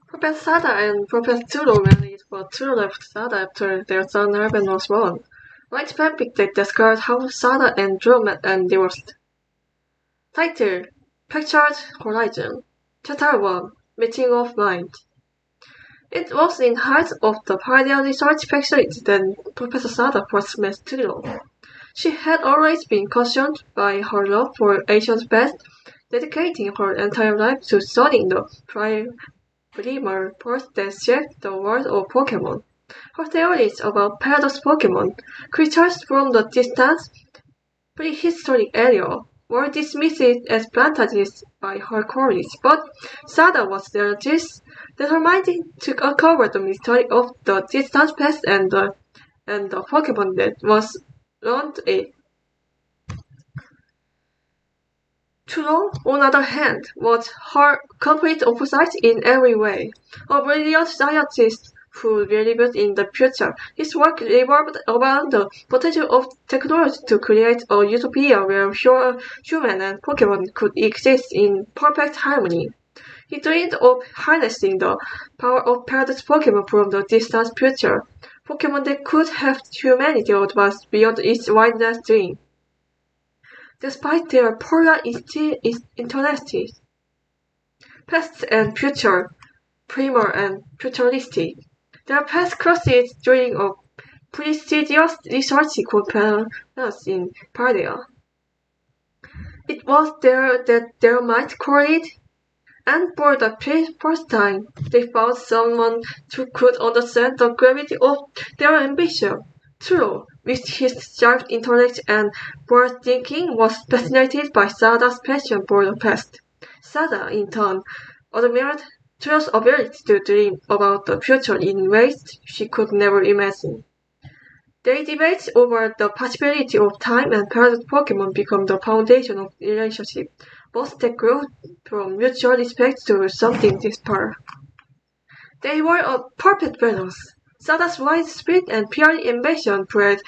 Professor Sada and Professor Turo married, but Turo left Sada after their son Urban was born. Write fanfic that describes how Sada and Drew met and divorced. Title: Pictured Horizon. Chapter 1: Meeting of Mind. It was in height of the Pioneer Research Facility that Professor Sada first met Turo. She had always been consumed by her love for ancient past, dedicating her entire life to studying the primal force that shaped the world of Pokemon. Her theories about paradox Pokemon, creatures from the distant, prehistoric era, were dismissed as fantasies by her colleagues, but Sada was determined to uncover the mystery of the distant past and the Pokemon that was around it. Turo, on the other hand, was her complete opposite in every way. A brilliant scientist who believed in the future, his work revolved around the potential of technology to create a utopia where human and Pokemon could exist in perfect harmony. He dreamed of harnessing the power of paradox Pokemon from the distant future, Pokemon that could help humanity advance beyond its wildest dream. Despite their polar interests, past and future, primal and futuristic, their paths crossed during a prestigious research conference in Paldea. It was there that their minds collided, and for the first time, they found someone who could understand the gravity of their ambition. True, with his sharp intellect and broad thinking, was fascinated by Sada's passion for the past. Sada, in turn, admired True's ability to dream about the future in ways she could never imagine. They debate over the possibility of time and paradox Pokemon become the foundation of the relationship, both that grew from mutual respect to something deeper. They were a perfect balance. Sada's widespread and pure ambition bred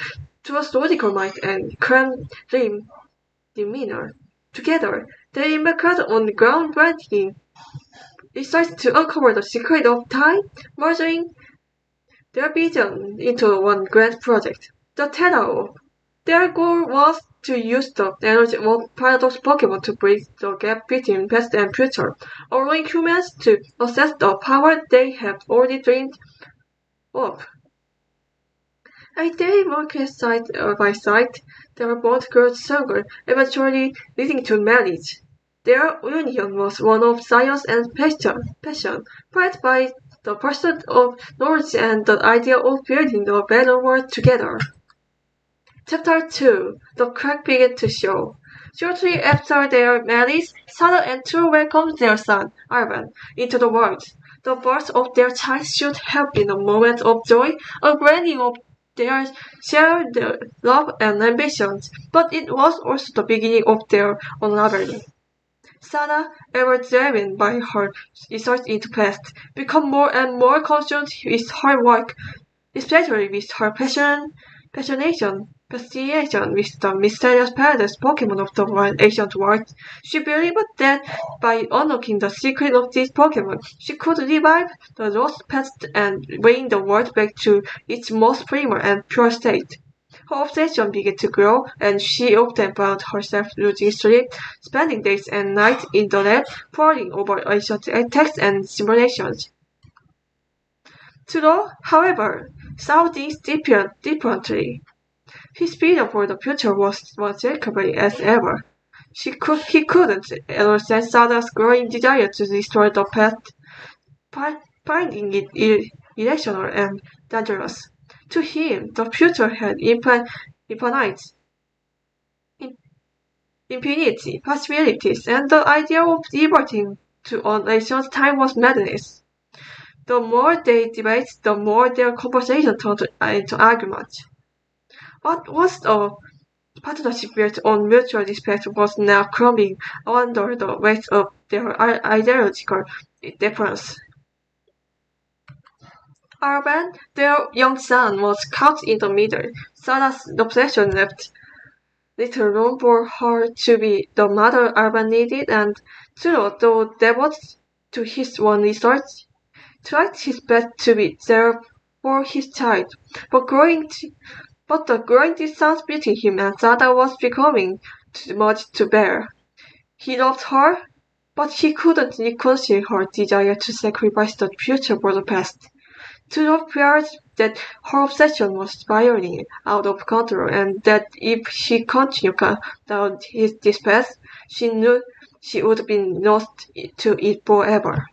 True's logical mind and calm demeanor. Together, they embarked on groundbreaking research to uncover the secret of time, merging their vision into one grand project, the Terra. Their goal was to use the energy of paradox Pokemon to bridge the gap between past and future, allowing humans to access the power they have already dreamed of. As they worked side by side, their bond grew stronger, eventually leading to marriage. Their union was one of science and passion, fueled by the pursuit of knowledge and the idea of building a better world together. Chapter 2: The crack began to show. Shortly after their marriage, Sada and True welcomed their son, Ivan, into the world. The birth of their child should have been a moment of joy, a branding of their shared love and ambitions, but it was also the beginning of their unraveling. Sada, ever driven by her research into past, became more and more consumed with her work, especially with her fascination with the mysterious paradox Pokemon of the ancient world. She believed that by unlocking the secret of these Pokemon, she could revive the lost past and bring the world back to its most primal and pure state. Her obsession began to grow, and she often found herself losing sleep, spending days and nights in the lab, poring over ancient texts and simulations. Turo, however, saw things differently. His vision for the future was remarkable as ever. He couldn't understand Sada's growing desire to destroy the past, finding it irrational and dangerous. To him, the future had infinite possibilities, and the idea of reverting to an ancient time was madness. The more they debated, the more their conversation turned into argument. What was a partnership built on mutual respect was now crumbling under the weight of their ideological difference. Arban, their young son, was caught in the middle. Sarah's obsession left little room for her to be the mother Arban needed, and Turo, though devoted to his one research, tried his best to be there for his child. But the growing distance between him and Sada was becoming too much to bear. He loved her, but he couldn't reconcile her desire to sacrifice the future for the past. Tudor feared that her obsession was spiraling out of control and that if she continued down this path, she knew she would be lost to it forever.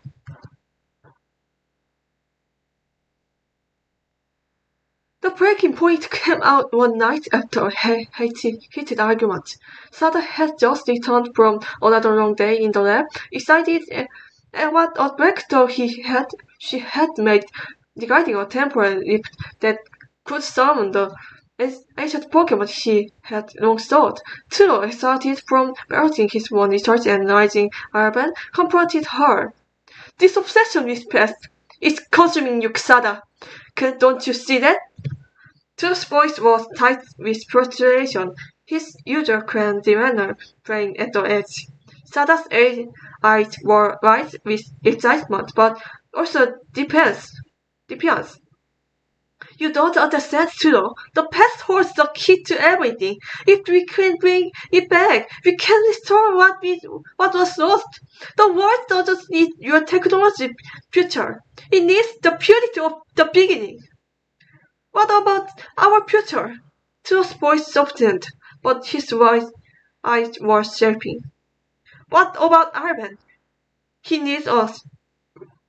The breaking point came out one night after a heated argument. Sada had just returned from another long day in the lab, excited at what a breakthrough she had made regarding a temporal rift that could summon the ancient Pokemon she had long sought. Turo, excited from balancing his one research and rising urban, confronted her. This obsession with past is consuming you, Sada. Don't you see that? Turo's voice was tight with frustration, his usual calm demeanor playing at the edge. Sada's eyes were wide with excitement, but also defiance. You don't understand, Turo. The past holds the key to everything. If we can bring it back, we can restore what was lost. The world doesn't need your technology future. It needs the purity of the beginning. What about our future? Turo's voice softened, but his eyes were sharpening. What about Arben? He needs us.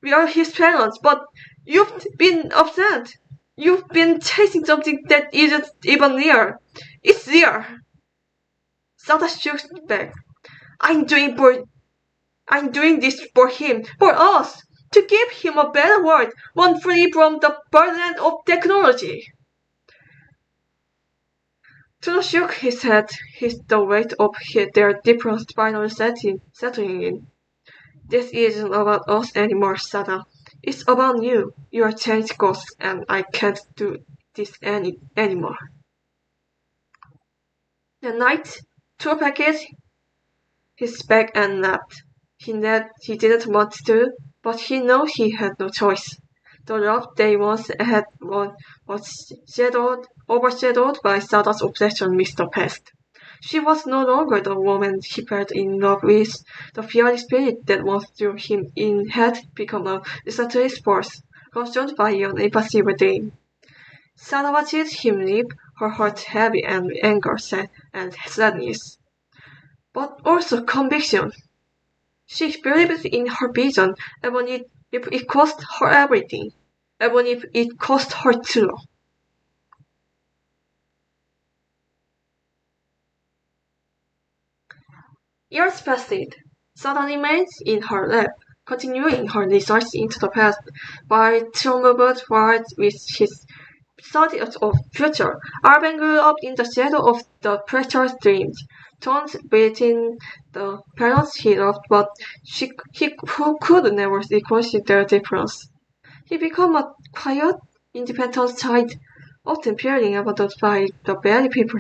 We are his parents, but you've been absent. You've been chasing something that isn't even near. It's there. Sada shook back. I'm doing for I'm doing this for him, for us, to give him a better world, one free from the burden of technology. Turo shook his head, the weight of their different finally settling in. This isn't about us anymore, Sada. It's about you. You are changed ghosts, and I can't do this anymore. That night, Turo packed his bag and left. He didn't want to, but he knew he had no choice. The love they once had was overshadowed by Sada's obsession with the past. She was no longer the woman he fell in love with. The fiery spirit that once drew him in had become a destructive force, consumed by an impassive dream. Sada watched him leave, her heart heavy and anger and sadness, but also conviction. She believed in her vision, even if it cost her everything, even if it cost her too. Years passed. Sada remained in her lab, continuing her research into the past, while Tio moved forward with his study of future. Arben grew up in the shadow of the precious dreams, torn between the parents he loved, but he could never reconcile their difference. He became a quiet, independent child, often fearing abandoned by the very people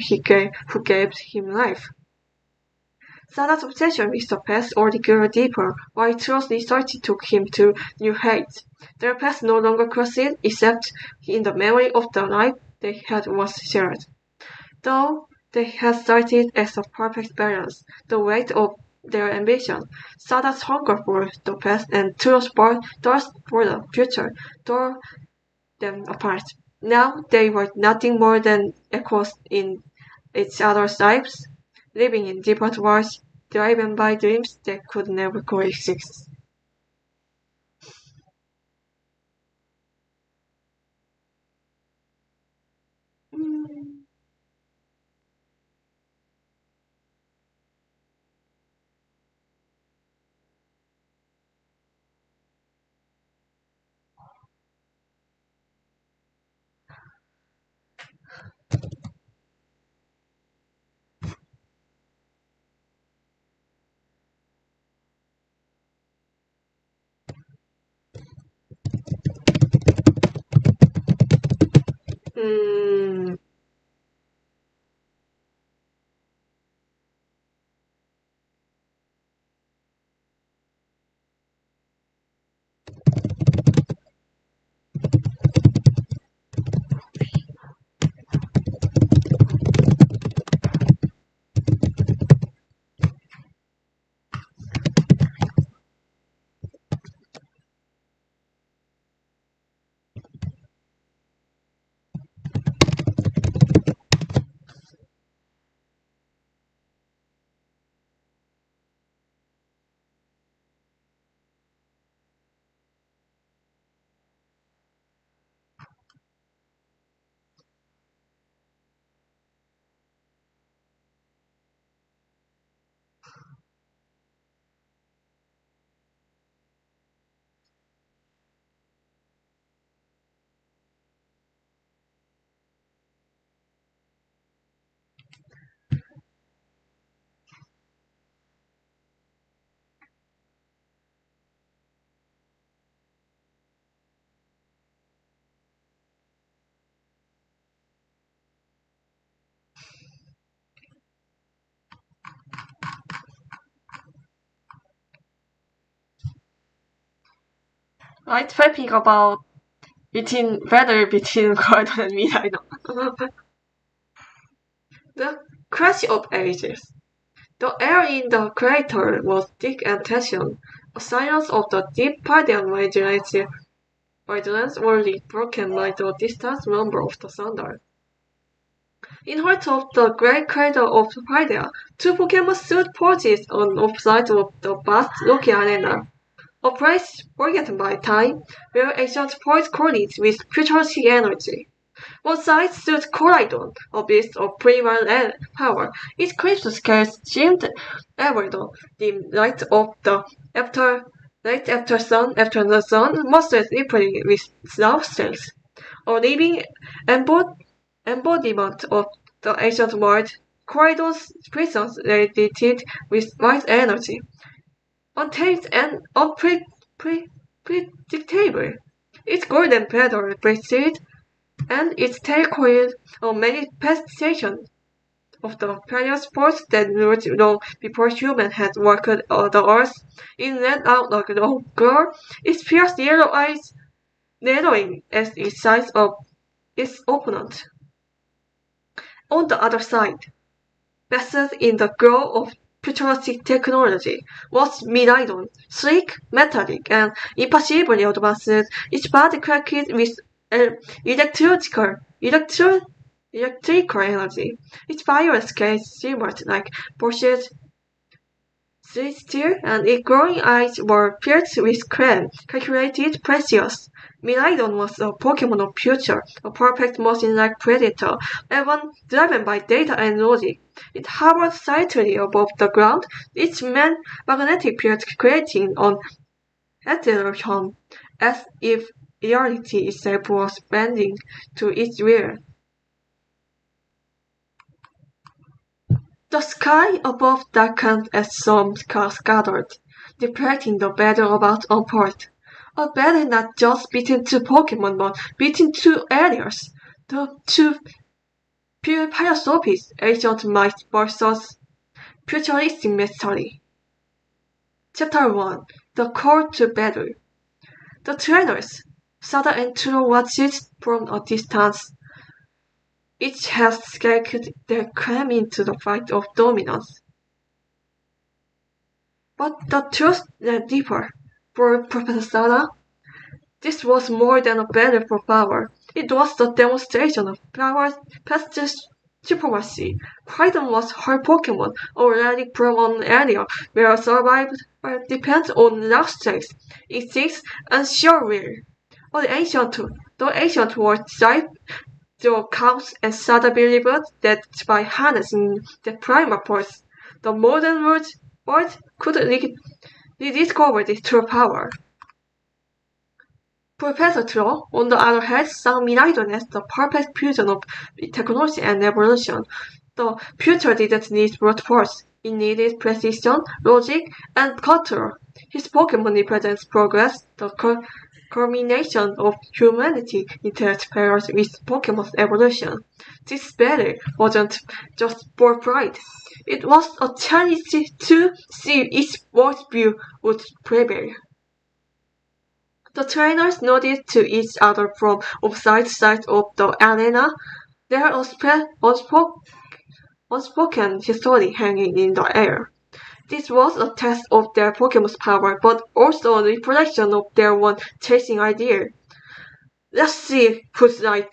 who gave him life. Sada's obsession with the past only grew deeper, while Turo's research took him to new heights. Their paths no longer crossed, except in the memory of the life they had once shared. Though they had started as a perfect balance, the weight of their ambition, Sada's hunger for the past and Turo's thirst for the future, tore them apart. Now they were nothing more than echoes in each other's lives, living in different worlds, driven by dreams that could never coexist. Right? Fanfic about between battle between Gordon and Midnight. The Crash of Ages. The air in the crater was thick and tension, a sign of the deep Palladian vigilance only broken by the distant rumble of the thunder. In heart of the great crater of Paldea, two Pokemon stood perched on opposite sides of the vast rocky arena. A place forgotten by time, where ancient poets collided with futuristic energy. One side stood Coridon, a beast of primal power. Its crystal scales seemed ever the light of the after the sun, monsters rippling with love strength. A living embodiment of the ancient world, Coridon's presence radiated with light energy. Untamed and unpredictable. Its golden feather bristled, and its tail coiled a manifestation of the various forces that ruled long before humans had walked the earth. It let out a long girl, its fierce yellow eyes narrowing as its size of its opponent. On the other side, vested in the glow of futuristic technology, was Miraidon, sleek, metallic, and impossibly advanced, its body cracked with electrical energy. Its violent scales shimmered like brushed steel, and its glowing eyes were filled with calculated precious. Miraidon was a Pokemon of future, a perfect machine-like predator, even driven by data and logic. It hovered slightly above the ground, its magnetic field creating an ethereal hum, as if reality itself was bending to its will. The sky above darkened as some clouds gathered, reflecting the battle about unfold. A battle not just between two Pokemon but between two areas. The two pure philosophies, ancient might versus futuristic mystery. Chapter 1. The Call to Battle. The trainers, Sada and Turo watched from a distance. Each had scaled their claim into the fight of dominance. But the truth ran deeper. For Professor Sada, this was more than a battle for power. It was the demonstration of power's past supremacy. Poison was her Pokemon, already from an area where survival depends on raw strength, instincts, and sheer will. The ancient world thrived through chaos, and Sada believed that by harnessing the primal force, the modern world could rediscover its true power. Professor Tro, on the other hand, saw Miraidon as the perfect fusion of technology and evolution. The future didn't need brute force. It needed precision, logic, and control. His Pokemon represents progress, the culmination of humanity intellect paired with Pokemon's evolution. This battle wasn't just for pride. It was a challenge to see which worldview would prevail. The trainers nodded to each other from opposite sides of the arena. There was unspoken history hanging in the air. This was a test of their Pokemon's power, but also a reflection of their one chasing ideal. Let's see who's right.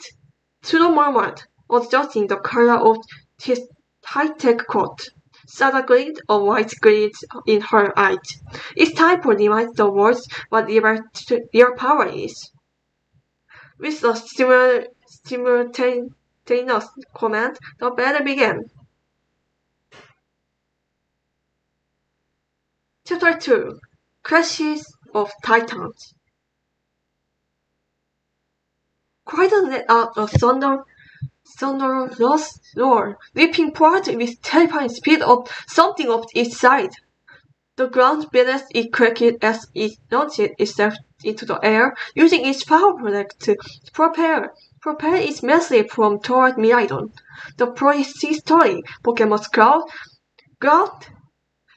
Tsuno murmured, adjusting the color of his high-tech coat. Sada grinned, a white glint in her eyes. It's time to remind the world what real power is. With a simultaneous command, the battle began. Chapter 2. Crashes of Titans. Croydon let out a thunderous roar, leaping forward with terrifying speed of something of its side. The ground beneath it cracked as it launched itself into the air, using its powerful leg to propel its massive form toward Miraidon. The prehistoric Pokemon's growled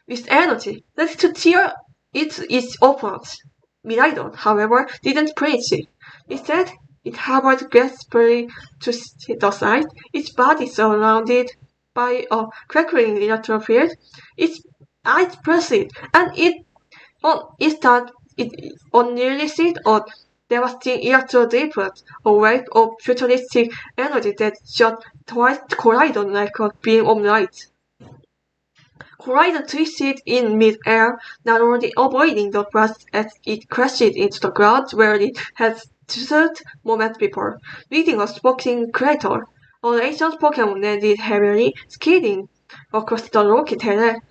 with energy, ready to tear its opponents. Miraidon, however, didn't preach it. Instead, it hovered gracefully to the side, its body surrounded by a crackling electric field. Its eyes pursued, and it unleashed a devastating electro-drift, a wave of futuristic energy that shot towards Koraidon like a beam of light. Koraidon twisted in mid-air, narrowly avoiding the blast as it crashed into the ground where it had stood moments before, leaving a smoking crater. An ancient Pokemon landed heavily, skidding across the rocky terrain.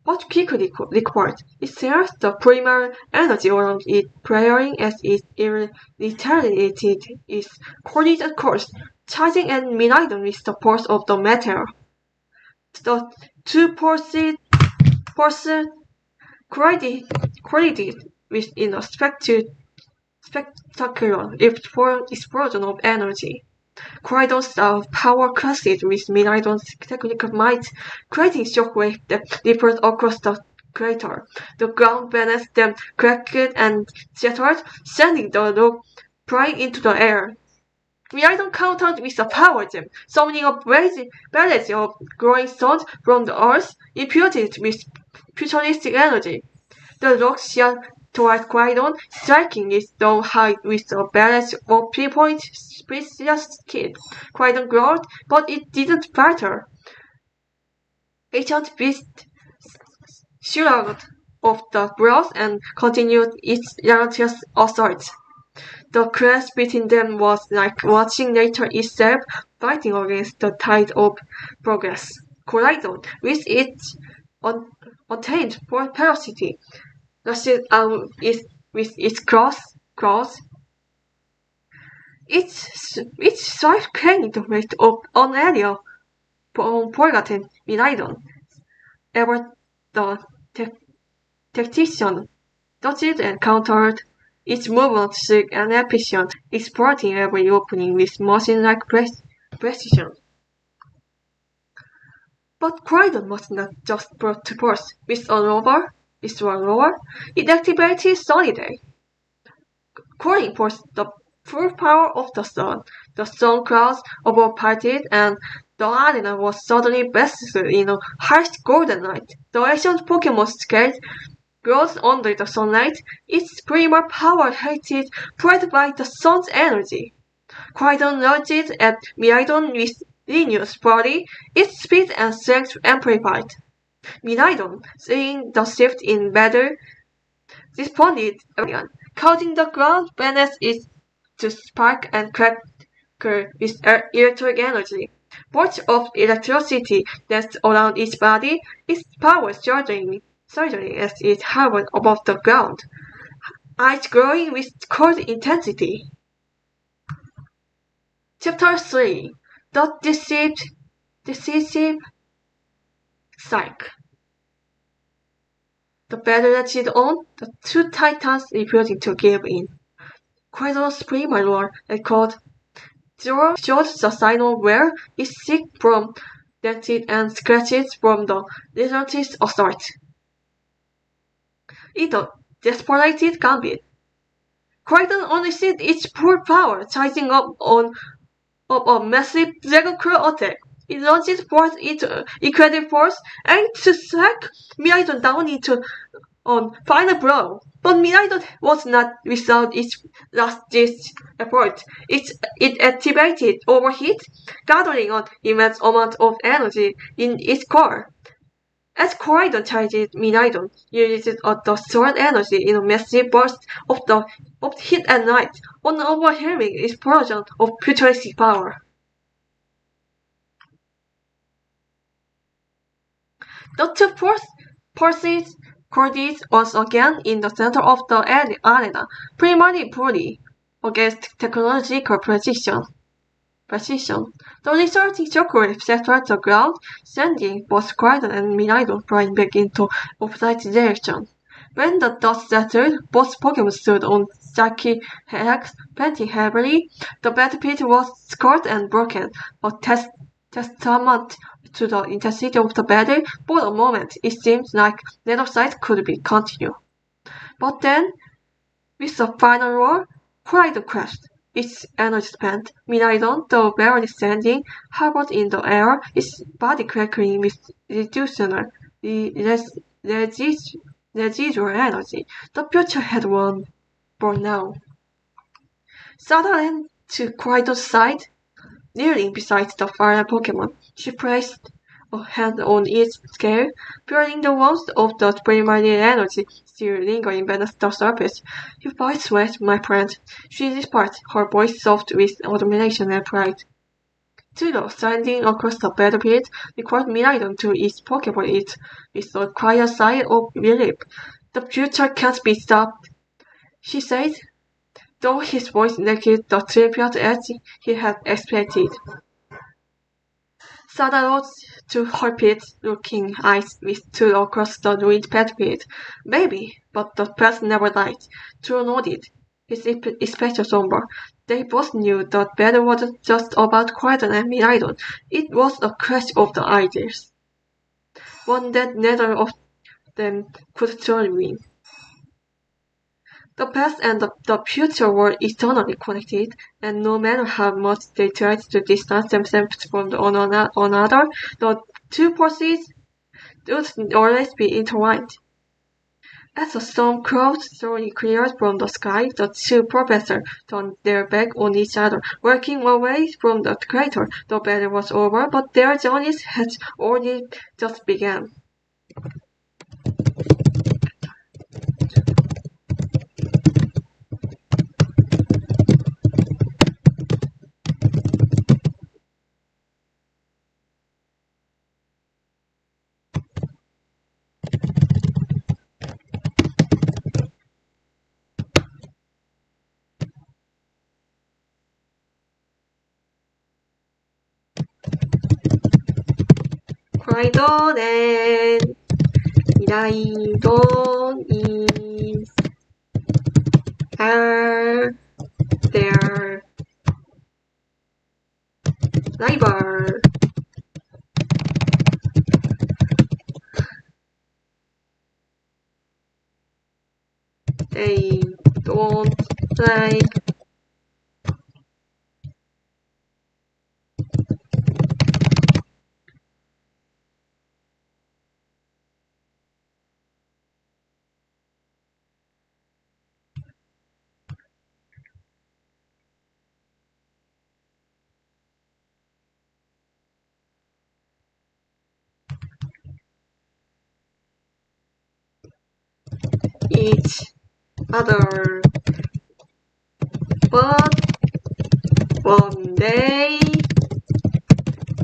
But quickly recovered. It shares the primal energy around it, praying as it retaliated its collision course, charging and Miraidon with the force of the matter. The two forces collided within a spectacular explosion of energy. Koraidon's power clashed with Miraidon's technical might, creating shockwaves that rippled across the crater. The ground beneath them cracked and shattered, sending the rock flying into the air. Miraidon countered with a power gem, summoning a barrage of glowing stones from the earth, infused with futuristic energy. The rock shot toward Koraidon, striking it down high with a barrage of pinpoint precious hit. Koraidon growled, but it didn't falter. Ancient Beast shrugged off the blows and continued its relentless assault. The clash between them was like watching nature itself fighting against the tide of progress. Koraidon, with its untamed ferocity, rushed out with its claws. Its swift carrying the weight of an area forgotten Miraidon. Ever the tactician dodged and countered, its movement slick and efficient, exploiting every opening with machine-like precision. But Koraidon was not just brought to force. With a rover, it activated Soliday, calling forth the full power of the sun. The storm clouds overparted and the arena was suddenly bathed in a harsh golden light. The ancient Pokemon scaled glowed under the sunlight, its primal power heated, fueled by the sun's energy. Koraidon lunged at Miraidon with renewed body, its speed and strength amplified. Miraidon, seeing the shift in battle, responded again, causing the ground beneath it to spark and crackle with electric energy. Bolts of electricity danced around its body, its power surging as it hovered above the ground, eyes glowing with cold intensity. Chapter 3 The Decisive Psyche. The battle raged on, the two titans refusing to give in. Koraidon's primal roar echoed, showed the sign of where it seeked from, dented and scratched from the relentless assault. In a desperate gambit, Koraidon unleashed its full power, charging up a massive dragon claw attack. It launched forth its incredible force, aiming to strike Miraidon down into a final blow. But Miraidon was not without its last-ditch effort. It activated Overheat, gathering an immense amount of energy in its core. As Koraidon charged, Miraidon used the stored energy in a massive burst of heat and light, an overwhelming explosion of futuristic power. The two forces collided once again in the center of the arena, primarily bully against technological precision. The resulting shockwave shattered the ground, sending both Koraidon and Miraidon flying back into opposite directions. When the dust settled, both Pokemon stood on shaky legs, panting heavily. The battlefield was scarred and broken, a testament to the intensity of the battle, for a moment it seemed like neither side could be continued. But then, with the final roar, Pride crashed. Its energy spent. Miraidon, the barely standing, hovered in the air, its body crackling with residual energy. The future had won, for now. Sada ran to Quaido's side, kneeling beside the final Pokemon. She placed a hand on its scale, feeling the warmth of the primary energy still lingering beneath the surface. You fight sweat, my friend. She whispered, her voice soft with admiration and pride. Tudo, standing across the battlefield, recalled Miraidon to its Pokeball it with a quiet sigh of relief. The future can't be stopped, she said, though his voice lacked the triumphant edge he had expected. Sada rose to her feet, looking eyes with Tulo across the ruined battlefield. Maybe, but the past never died. Tulo nodded, his expression somber. They both knew that battle wasn't just about Quaidon and Miraidon. It was a clash of the ideas. One that neither of them could truly win. The past and the future were eternally connected, and no matter how much they tried to distance themselves from one another, the two forces would always be intertwined. As the storm cloud slowly cleared from the sky, the two professors turned their back on each other, walking away from the crater. The battle was over, but their journeys had only just begun. Quaidon and Miraidon are their rival. They don't like each other. But one day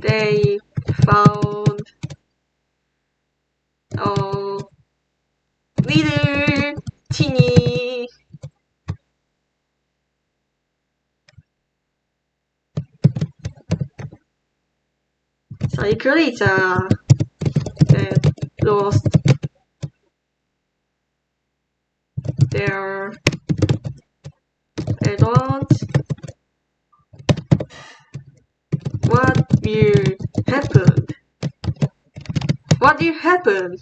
they found a little teeny cyclizer that lost their balance. What will happen? What will happen?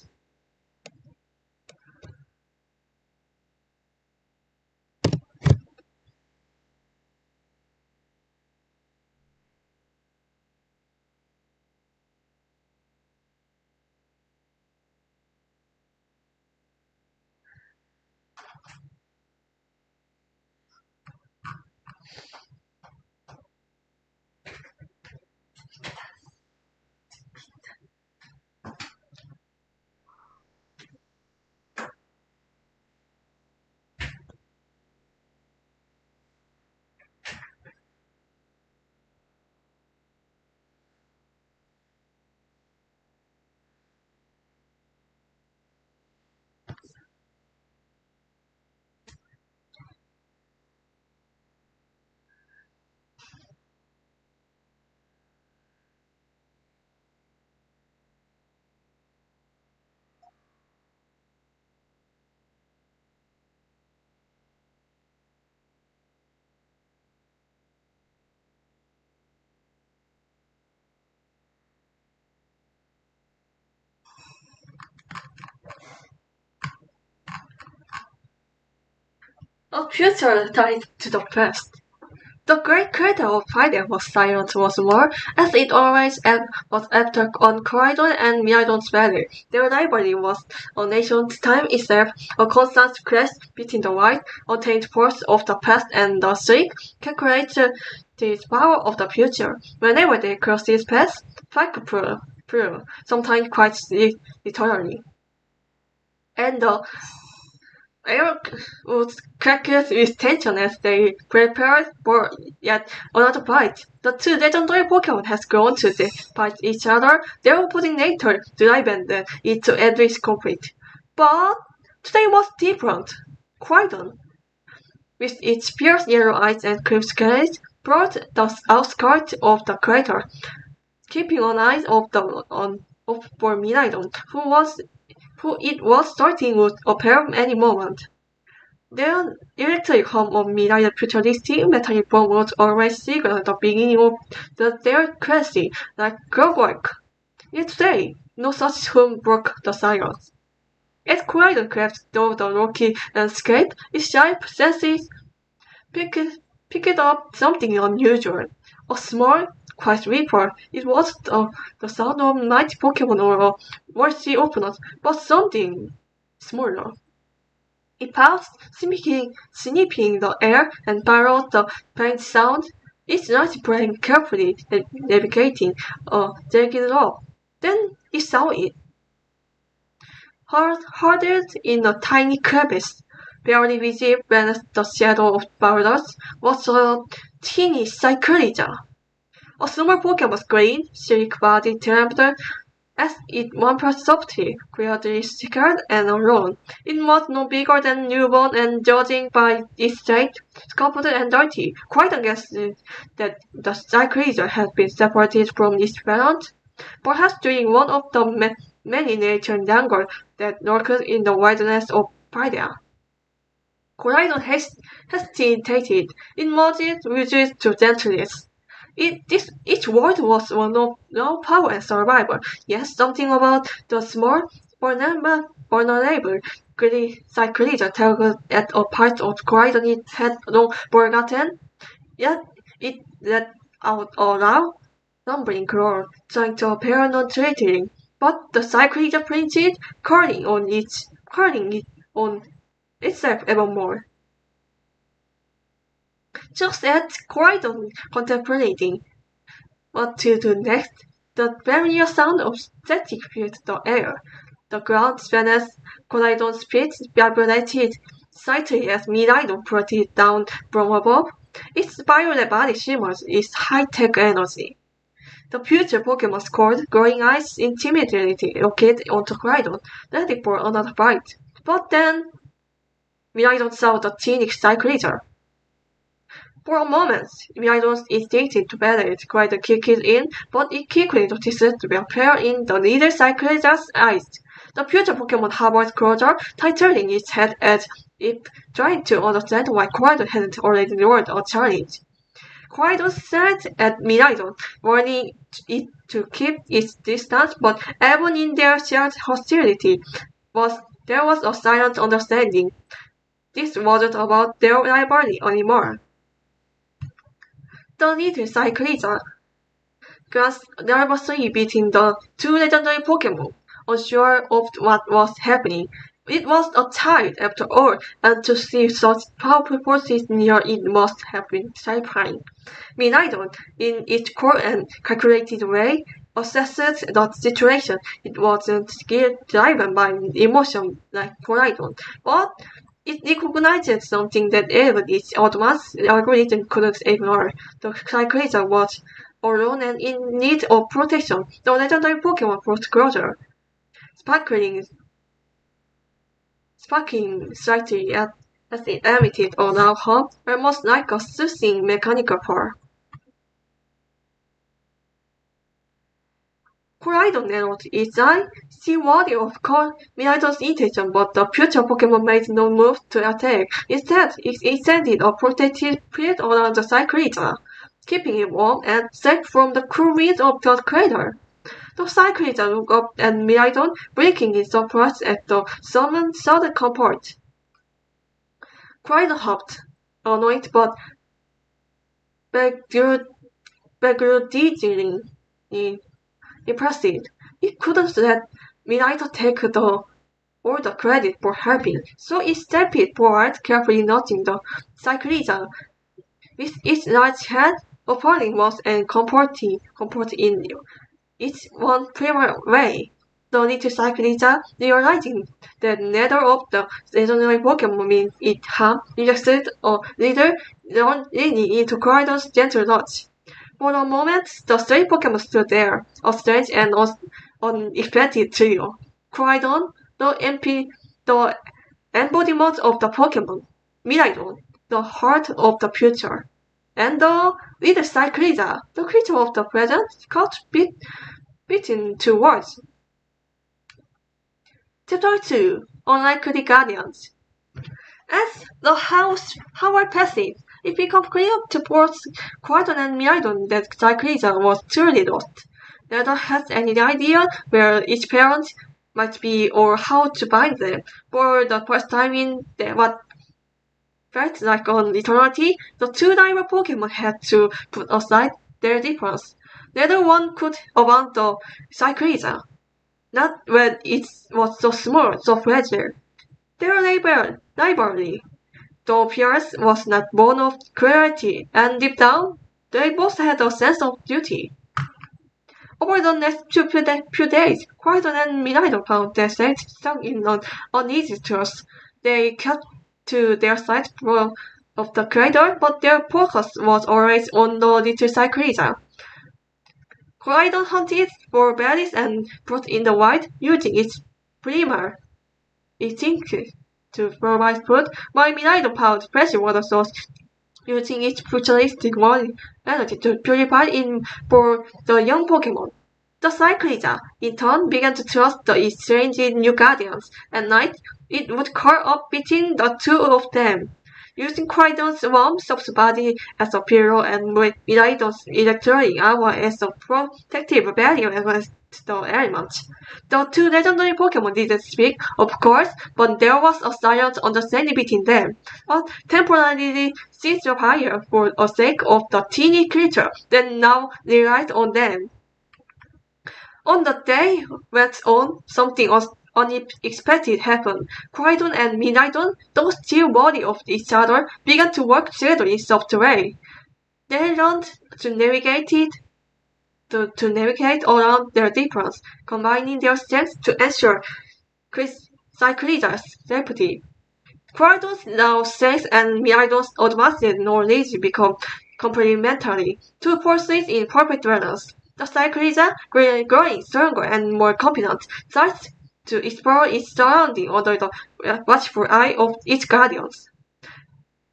The future tied to the past. The great creator of Friday was silent once more, as it always was after on Corridor and Miradon's Valley. Their rivalry was a nation's time itself, a constant clash between the wide, untamed force of the past and the sleek, calculated power of the future. Whenever they crossed these paths, fight prove, sometimes quite literally. And the air would crack with tension as they prepared for yet another fight. The two legendary Pokemon has grown to fight each other, their opposing nature driven it to every conflict. But today was different. Quaidon, with its fierce yellow eyes and crisp gaze, brought the outskirts of the crater, keeping an eye for Miraidon, who it was starting would appear any moment. Their electric hum of Mirai's futuristic metallic bomb was always signaled the beginning of their crazy, like clockwork. Yet today, no such hum broke the silence. As Crichton crept through the rocky landscape, its sharp senses picked up something unusual. A small, quiet ripple. It wasn't the sound of mighty Pokemon or a worthy opponent, but something smaller. It paused, sniffing the air and followed the faint sound. Its nose playing carefully, navigating a delicate rope. Then it saw it. Huddled in a tiny crevice, barely visible beneath the shadow of boulders, was a teeny Cyclizar. A small Pokemon's green, sleek-bodied trembled as it wampered softly, clearly scared and alone. It was no bigger than newborn, and judging by its state, scuffed and dirty, quite guessed that the Cyclizar had been separated from its parent, perhaps during one of the many nature dangers that lurked in the wilderness of Paldea. Coridon hesitated. It merged reduced to gentleness. Each word was one of raw power and survival, yet something about the small, vulnerable Cyclizar tugged at a part of Coridon it had long forgotten. Yet it let out a loud, rumbling roar, trying to appear non-threatening. But the Cyclizar flinched, curling it on itself even more. Just as Croydon contemplating what to do next, the familiar sound of static filled the air. The ground beneath Croydon's feet vibrated slightly as Miraidon floated down from above. Its violet body shimmered its high-tech energy. The future Pokemon's cold, glowing eyes intimidatingly located onto Croydon, ready for another fight. But then, Miraidon saw the teeny Cyclizar. For a moment, Miraidon's instinct to battle Croydon kicked in, but it quickly noticed the appear in the leader Cyclizar's eyes. The future Pokemon hovered closer, tightening its head as if trying to understand why Croydon hadn't already lured a challenge. Croydon stared at Miraidon, warning it to keep its distance, but even in their shared hostility, there was a silent understanding. This wasn't about their rivalry anymore. The little Cyclizar glanced nervously between the two legendary Pokemon, unsure of what was happening. It was a child, after all, and to see such powerful forces near it must have been terrifying. Miraidon, in its cool and calculated way, assessed the situation. It wasn't driven by emotion like Coridon, but it recognized something that even its advanced algorithm couldn't ignore. The Cyclizar was alone and in need of protection. The legendary Pokemon brought closer, sparkling slightly as it emitted a loud hum, almost like a soothing mechanical purr. Coridon narrowed its eye, still worthy of Miraidon's intention, but the future Pokemon made no move to attack. Instead, it extended a protective field around the Cyclizar, keeping it warm and safe from the cool winds of the crater. The Cyclizar looked up at Miraidon, blinking in surprise at the sudden comfort. Pride hopped, annoyed but begrudgingly impressive. It couldn't let Minato take all the credit for helping, so it stepped forward, carefully noting the cyclism with its large head, opening mouth and comforting in its one primal way. The little cyclista, realizing that neither of the legendary Pokemon means it harm, rejected a little, leaning into Koridon's gentle nudge. For a moment, the three Pokemon stood there, a strange and unexpected trio. Koridon, the embodiment of the Pokemon. Miraidon, the heart of the future. And the little cyclista, the creature of the present, caught between two words. Chapter 2, Unlikely Guardians. As the Howard passes, it becomes clear to both Quaidon and Miraidon that Cyclista was truly lost. Neither has any idea where each parent might be or how to find them. For the first time in what felt like an eternity, the two rival Pokemon had to put aside their difference. Neither one could abandon the Cyclista. Not when it was so small, so fragile. Their rivalry, though fierce, was not born of cruelty, and deep down, they both had a sense of duty. Over the next few days, Quaidon and Miraidon found themselves stuck in an uneasy truth. They kept to their side of the cradle, but their focus was always on the little cyclista. Quaidon hunted for berries and brought in the wild, using its primal instinct to provide food, while Miraidon found fresh water source, using its futuristic energy to purify it for the young Pokemon. The cyclista, in turn, began to trust the strange new guardians. At night, it would curl up between the two of them, using Quaidon's warm, soft body as a pillow and Miraidon's electric aura as a protective barrier against the elements. The two legendary Pokemon didn't speak, of course, but there was a silent understanding between them. A temporarily ceasefire for the sake of the teeny creature that now relied on them. On the day went on, something unexpected happened. Quaidon and Miraidon, though still worthy of each other, began to work together in soft way. They learned to navigate around their difference, combining their strengths to ensure Cyclista's safety. Quaidon's now strength and Miraidon's advanced knowledge become complementary, two forces in perfect balance. The Cyclista, growing stronger and more confident, starts to explore its surroundings under the watchful eye of its guardians.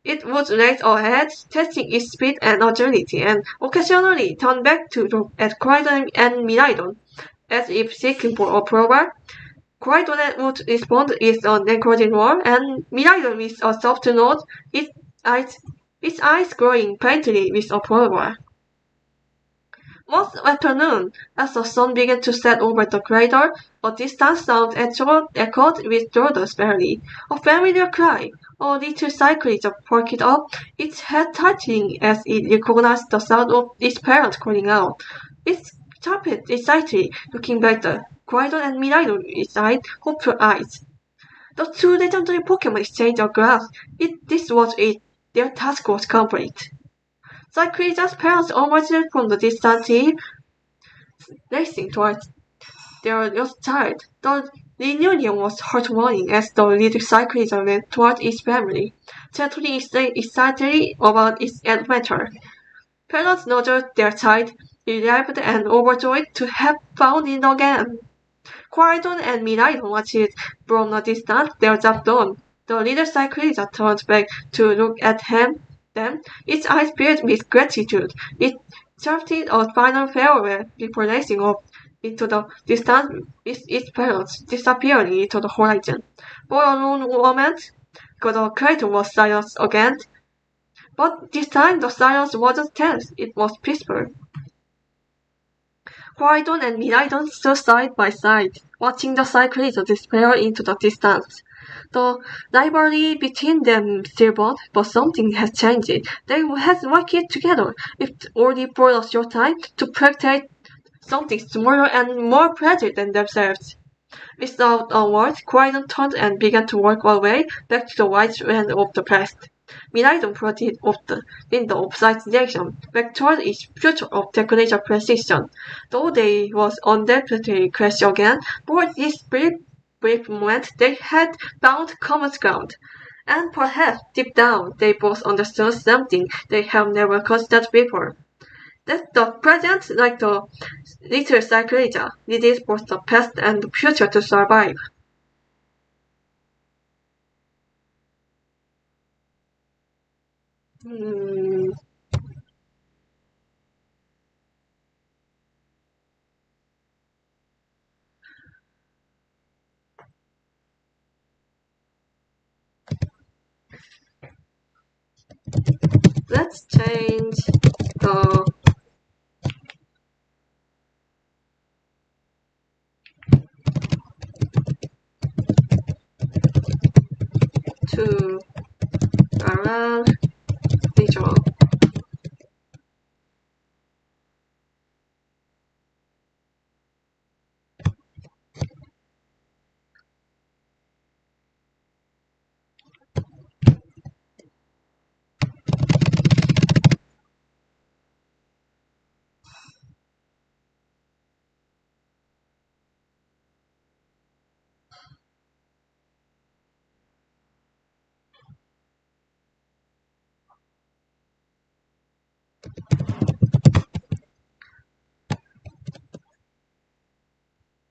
It would race ahead, testing its speed and agility, and occasionally turn back to look at Quaidon and Miraidon, as if seeking for approval. Quaidon would respond with an encouraging roar, and Miraidon with a soft nod, its eyes glowing faintly with approval. One afternoon, as the sun began to set over the crater, a distant sound echoed with Jordan's belly. A familiar cry. A little cyclist perked up, its head touching as it recognized the sound of its parents calling out. It stopped excitedly, looking back at Quaidon and Miraidon with hopeful eyes. The two legendary Pokemon exchanged a glance. This was it. Their task was complete. Cyclista's parents emerged from the distant hill, racing towards their lost child. The reunion was heartwarming as the little cyclista went towards its family, chattering excitedly about its adventure. Parents nurtured their child, relieved and overjoyed to have found it again. Quaidon and Miraidon watched from a distance, their job done. The little cyclista turned back to look at them, its eyes filled with gratitude. It shouted a final farewell before racing off into the distance with its parents, disappearing into the horizon. For a long moment, the crater was silent again, but this time the silence wasn't tense, it was peaceful. Quaidon and Miraidon stood side by side, watching the cyclista disappear into the distance. The rivalry between them still bond, but something has changed. They had worked together, if only for a short time, to protect something smaller and more fragile than themselves. Without a word, Croydon turned and began to walk away back to the white land of the past. Miraidon proceeded in the opposite direction, back toward its future of technological precision. Though they was undoubtedly crash again, for this brief moment they had found common ground. And perhaps deep down they both understood something they have never considered before. That the present, like the little psychology, needed both the past and the future to survive. Hmm. Let's change the to around visual.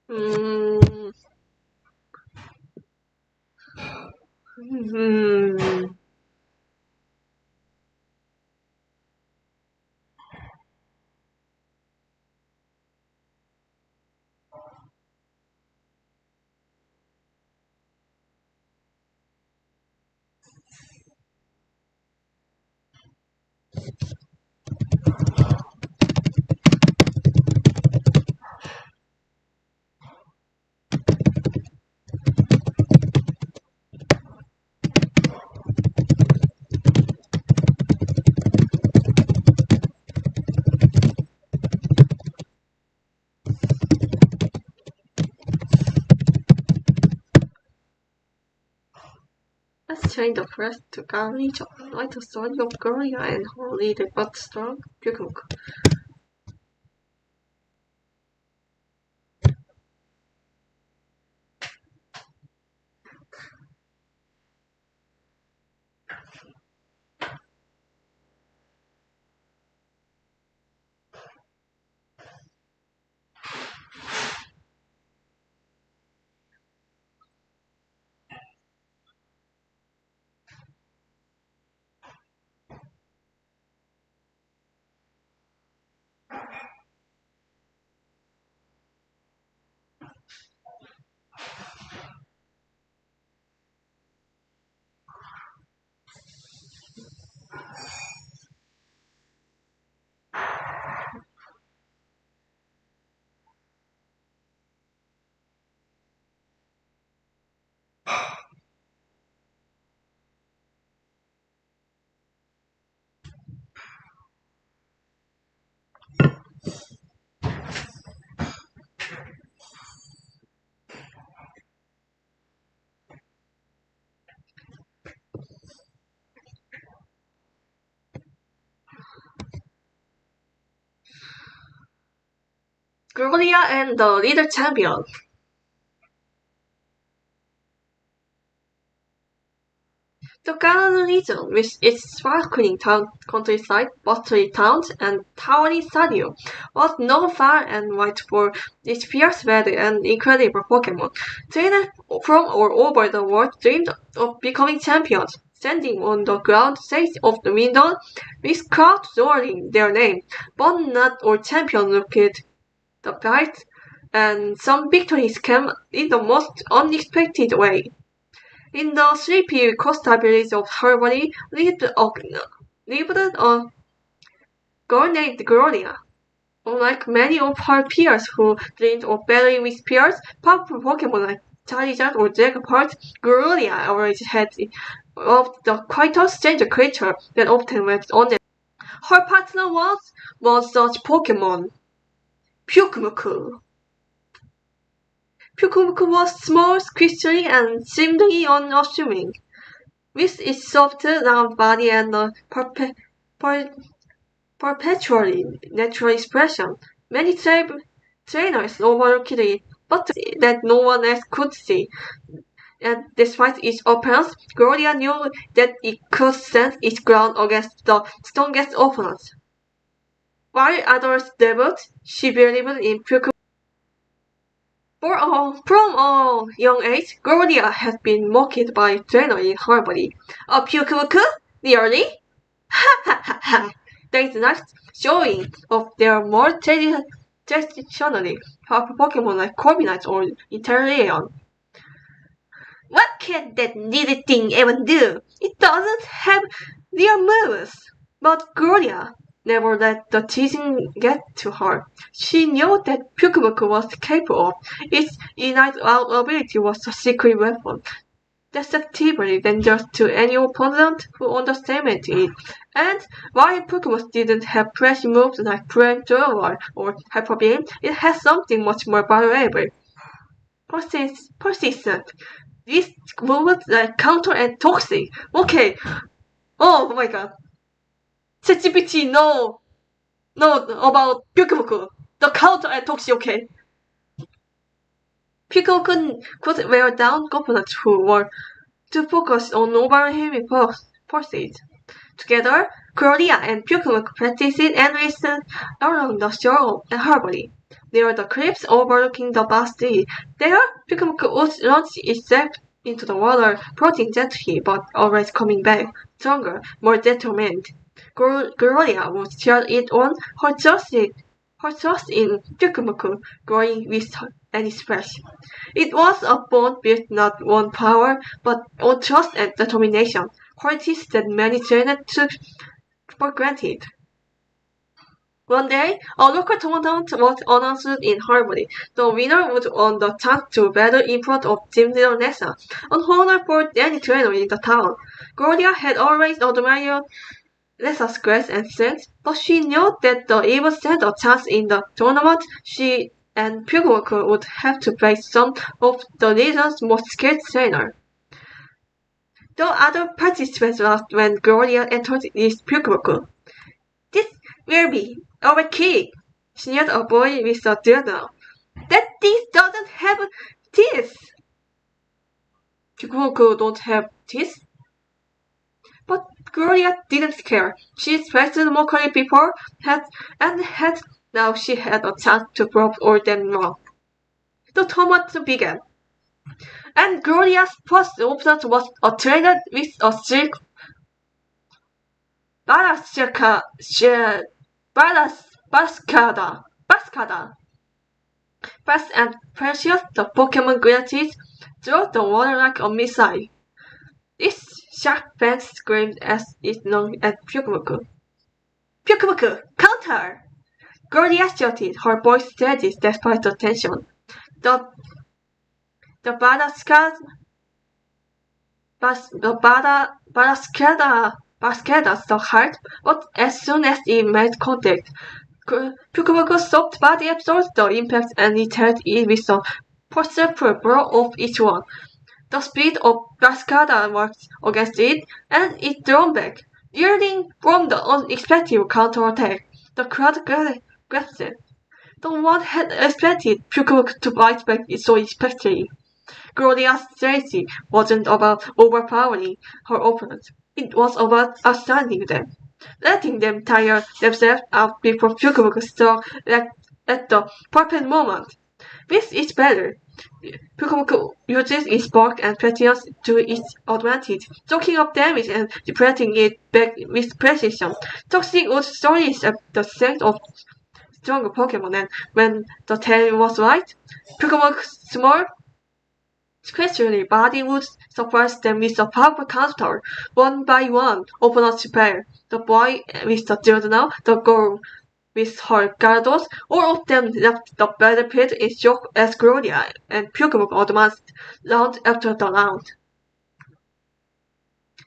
Hmm. Hmm. Let's change the press to Garnish, like the story of Gloria and her little but strong Pyukuk. Gloria and the Little Champion. The Garden region, with its sparkling countryside, bustling towns, and towering stadium, was known far and wide for its fierce weather and incredible Pokemon. Trainers from all over the world dreamed of becoming champions, standing on the ground shades of the window, with crowds roaring their name. But not all champions looked the part, and some victories came in the most unexpected way. In the sleepy coastal village of Harmony lived a girl named Gloria. Unlike many of her peers who dreamed of battling with fierce, powerful Pokemon Charizard or Dragapult, Gloria always had of the quite a strange creature that often went on. Her partner was such Pokemon, Pyukumuku. Pyukumuku was small, squishy, and seemingly unassuming. With its soft, round body and a perpetually natural expression, many trainers overlooked it, but that no one else could see. And despite its appearance, Gloria knew that it could stand its ground against the strongest opponents. While others doubted, she believed in Pokemon. From a young age, Gloria had been mocked by trainers in her body. A Pokemon? Really? Ha ha ha ha! They next showing of their more traditionally powerful Pokemon like Corviknight or Inteleon. What can that little thing even do? It doesn't have real moves. But Gloria never let the teasing get to her. She knew that Pyukumuku was capable of. Its innate ability was a secret weapon, deceptively dangerous to any opponent who underestimated it. And while Pokemon didn't have flashy moves like Flamethrower or Hyper Beam, it had something much more valuable. Persistent. These moves like counter and toxic. Okay. Oh my god. chatgpt no about Pyukumuku. The counter and toxic, okay. Pyukumuku could wear down opponents who were too focused on overwhelming forces. Together, Gloria and Pyukumuku practiced and listened along the shore of Harbor. Near the cliffs overlooking the vast sea, there Pyukumuku would launch itself into the water, floating gently but always coming back, stronger, more determined. Gloria would cheer it on, her trust in Pyukumuku growing with any splash. It was a bond built not on power, but on trust and determination, qualities that many trainers took for granted. One day, a local tournament was announced in Harmony. The winner would earn the chance to battle in front of Gym Leader Nessa, an honor for any trainer in the town. Gloria had always admired Nessa's grace and strength, but she knew that to even stand a chance in the tournament, she and Pyukumuku would have to face some of the region's most skilled trainers. The other participants laughed when Gloria entered this Pyukumuku. This will be our kid, sneered a boy with a dildo. That thing doesn't have teeth. Pyukumuku don't have teeth? But Gloria didn't care. She faced mockery before, now she had a chance to prove all them wrong. The tournament began, and Gloria's first opponent was a trainer with a silk Bascada. Fast and precious, the Pokemon grenades through the water like a missile. This sharp fang screamed as it lunged at Pyukumuku. Pyukumuku, counter! Gloria shouted, her voice steady despite the tension. The Bascada struck hard, but as soon as it made contact, Pyukumuku's soft body absorbed the impact and returned it with a forceful blow of each one. The speed of Bascada worked against it, and it drew back, yielding from the unexpected counterattack. The crowd grasped it. No one had expected Pyukumuku to fight back so effectively. Gloria's strategy wasn't about overpowering her opponents. It was about outstanding them, letting them tire themselves out before Pyukumuku struck at the perfect moment. With each battle, Pyukumuku uses its bulk and pettiness to its advantage, soaking up damage and deflecting it back with precision. Toxic would stories at the strength of stronger Pokemon, and when the time was right, Pyukumuku's small, squishy body would surprise them with a powerful counter. One by one, opponents fell. The boy with the dildo now, the girl with her Gyarados. All of them left the battlefield in shock as Gloria and Pokemon advanced round after the round.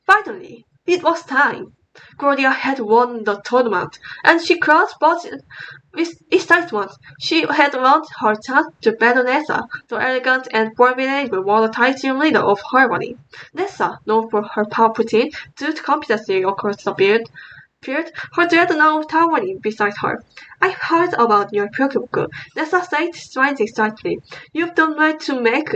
Finally, it was time. Gloria had won the tournament, and she cried but with excitement. She had won her chance to battle Nessa, the elegant and formidable volatile team leader of Harmony. Nessa, known for her powerful team, stood confidently across the field, her dreadnought towering beside her. "I've heard about your Pokemon," Nessa said, smiling slightly. "You've done well to make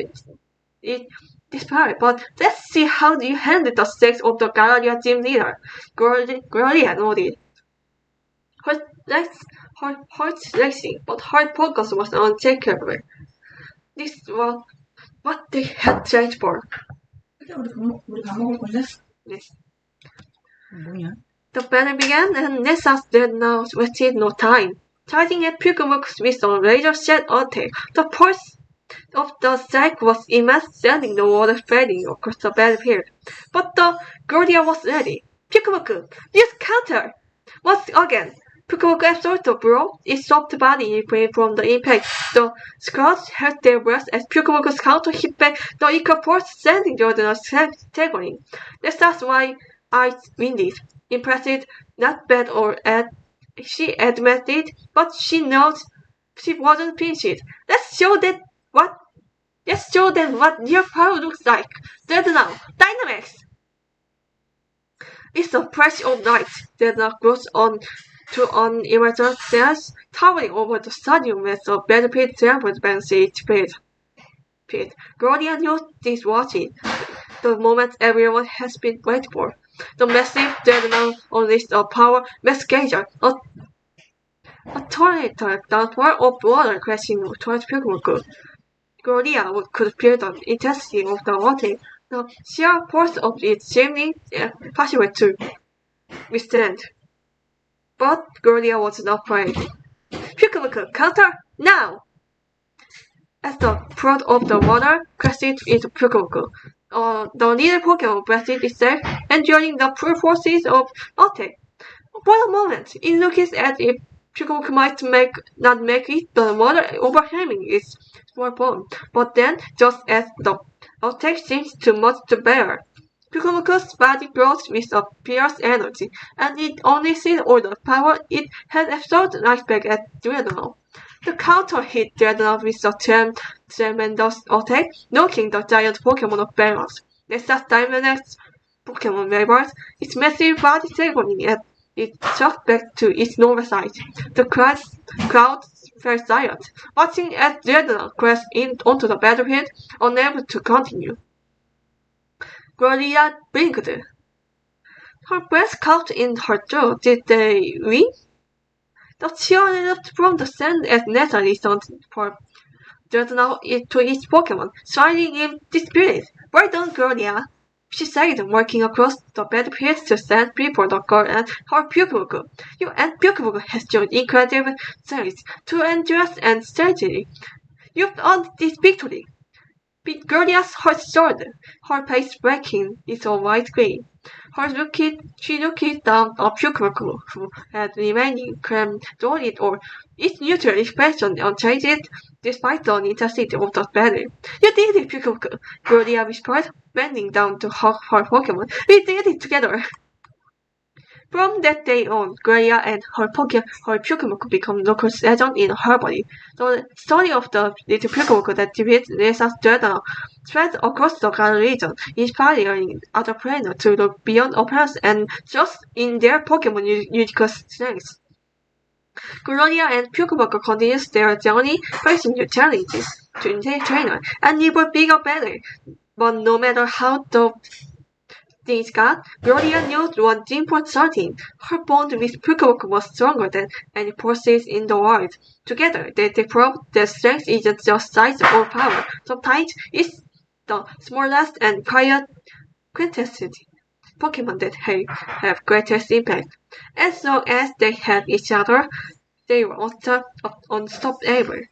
it disparate, but let's see how you handle the stakes of the Galleria team leader." Gloria nodded. Her heart racing, but her focus was unshakable. This was what they had trained for. 우리 밥 먹을 건데? Yes. 뭐냐? The battle began, and Nessa's dreadnought wasted no time. Charging at Pokemon with a razor-shed attack, the pulse of the strike was immense, sending the water spreading across the battlefield. But the Gloria was ready. "Pokemon, use counter!" Once again, Pokemon absorbed the blow, its soft body free from the impact. The squads held their breath as Pokemon's counter hit back the equal force, sending Jordan staggering. That's why I winded. Impressive, not bad she admitted, but she knows she wasn't finished. Let's show them what your power looks like. Dreadnought, Dynamax! It's a flash of light. Dreadnought grows on to an immortal stairs, towering over the stadium as the battlefield trembled against its feet. Gloria knew this was it, the moment everyone has been waiting for. The massive dreadnought unleashed a power masquerader, a tornado downpour of water crashing towards Pokemon. Gloria could feel the intensity of the water, the sheer force of it seeming possible to withstand. But Gloria was not afraid. "Pokemon, counter, now!" As the flood of the water crashed into Pokemon, the little Pokemon braced itself, enduring the full forces of attack. For a moment, it looked as if Pokemon might not make it, the water overwhelming its small form. But then, just as the attack seemed too much to bear, Pokemon's body glowed with a fierce energy, and it unleashed all the power it had absorbed right back at Dreadnought. The counter hit Dreadnought with a tremendous attack, knocking the giant Pokemon off balance. Nessa's Dynamax Pokemon wavered, its massive body staggering as it shot back to its normal size. The crowd fell silent, watching as Dreadnought crashed onto the battlefield, unable to continue. Gloria blinked. Her breath caught in her throat. Did they win? The cheer erupted from the sand as Nessa listened for Dreadnought to its Pokemon, shining in disbelief. "Well done, Gloria," she said, walking across the battlefield to stand before the girl and her Pokemon. "You and Pokemon has shown incredible strength to endurance and strategy. You've earned this victory." Gloria's heart soared, her face breaking into a white gleam. She looked down at Pokemon who had remained calm through it all, its neutral expression unchanged despite the intensity of the battle. "You did it, Pokemon," Gloria whispered, bending down to hug her Pokemon. "We did it together." From that day on, Gloria and her Pokemon could become local legends in Harmony. The story of the little Pokemon that defeated Nessa's Dreadnought spread across the Galar region, inspiring other players to look beyond appearance and trust in their Pokemon unique strengths. Gloria and Pokemon continues their journey, facing new challenges, trainer, and even bigger battle. But no matter how the things got, Gloria knew one thing for certain: her bond with Pokemon was stronger than any forces in the world. Together, they proved that strength isn't just size or power. Sometimes it's the smallest and quiet quintessence Pokemon that have greatest impact. As long as they had each other, they were unstoppable.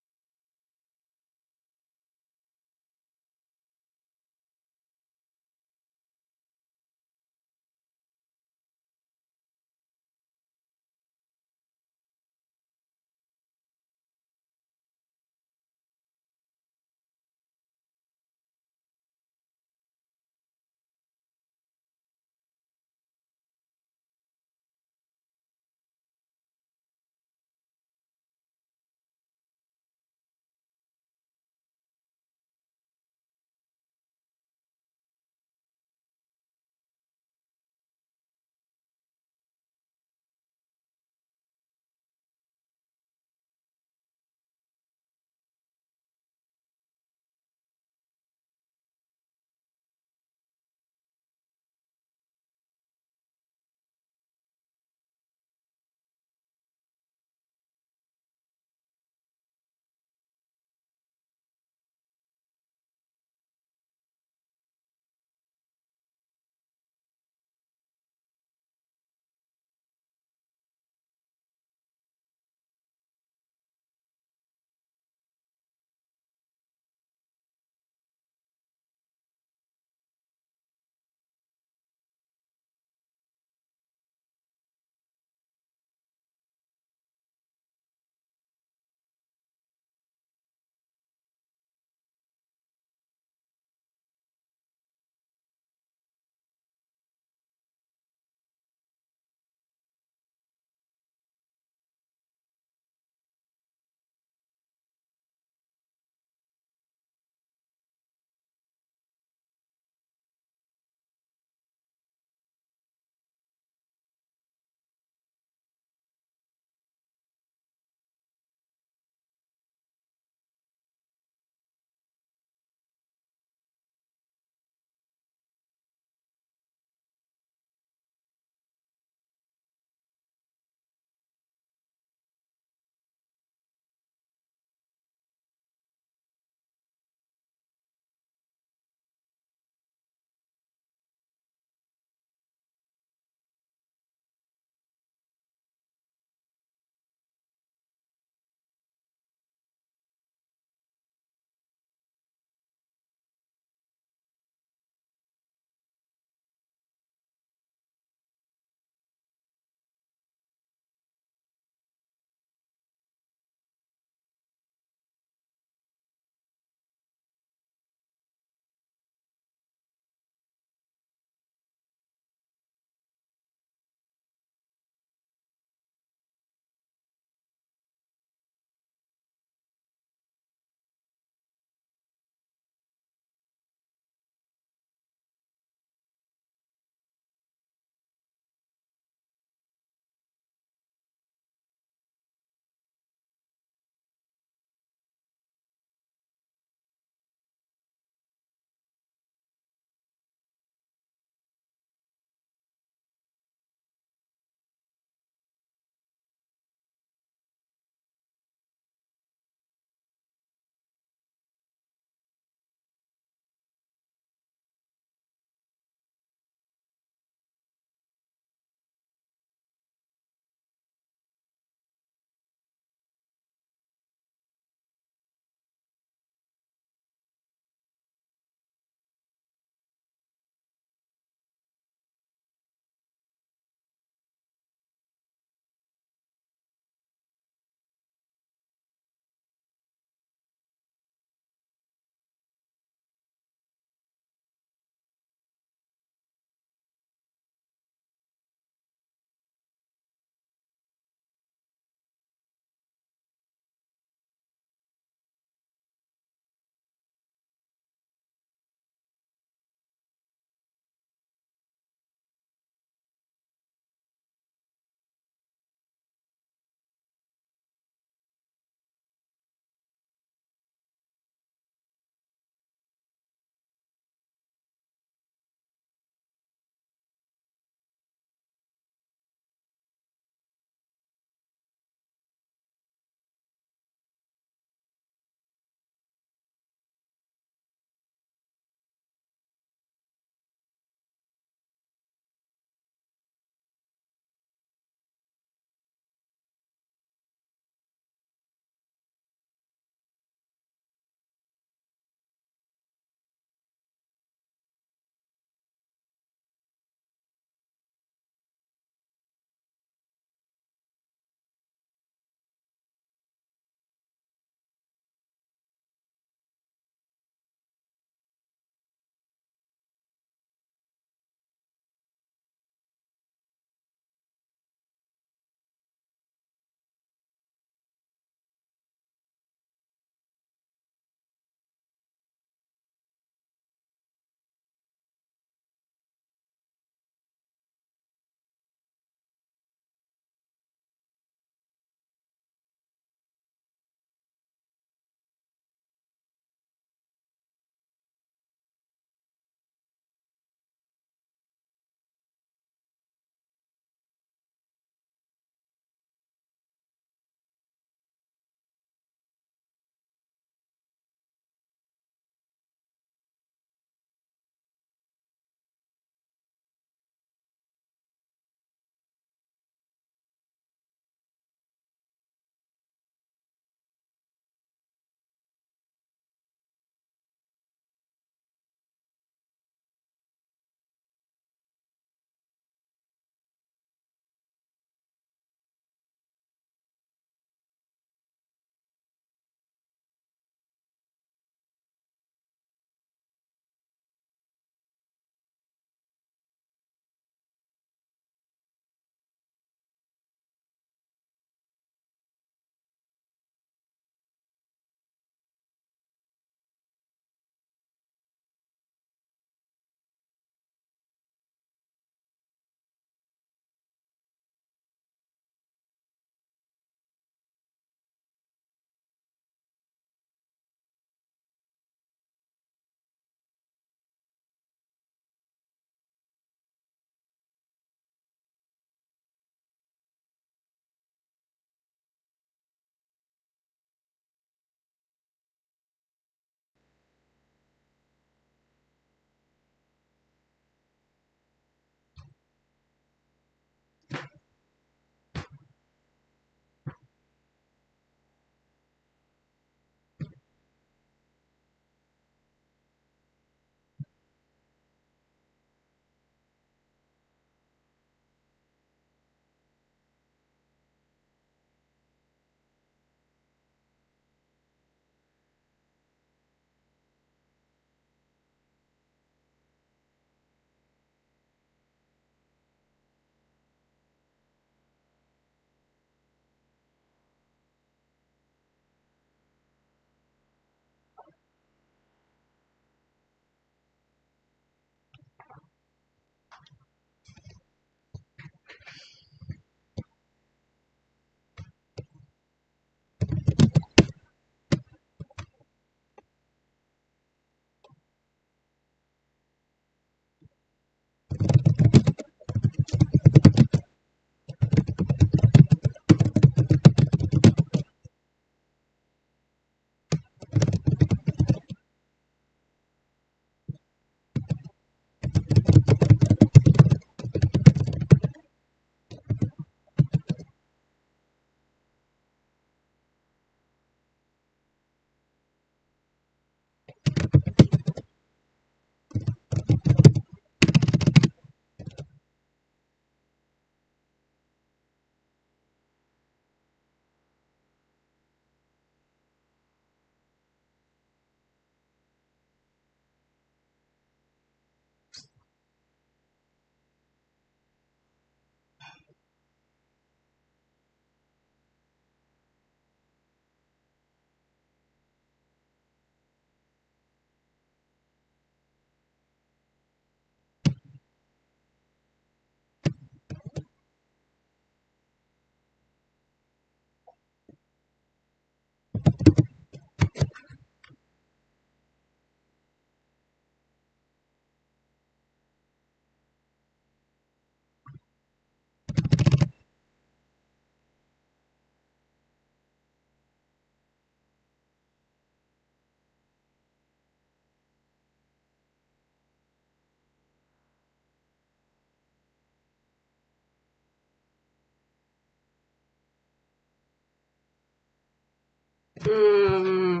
Hmm.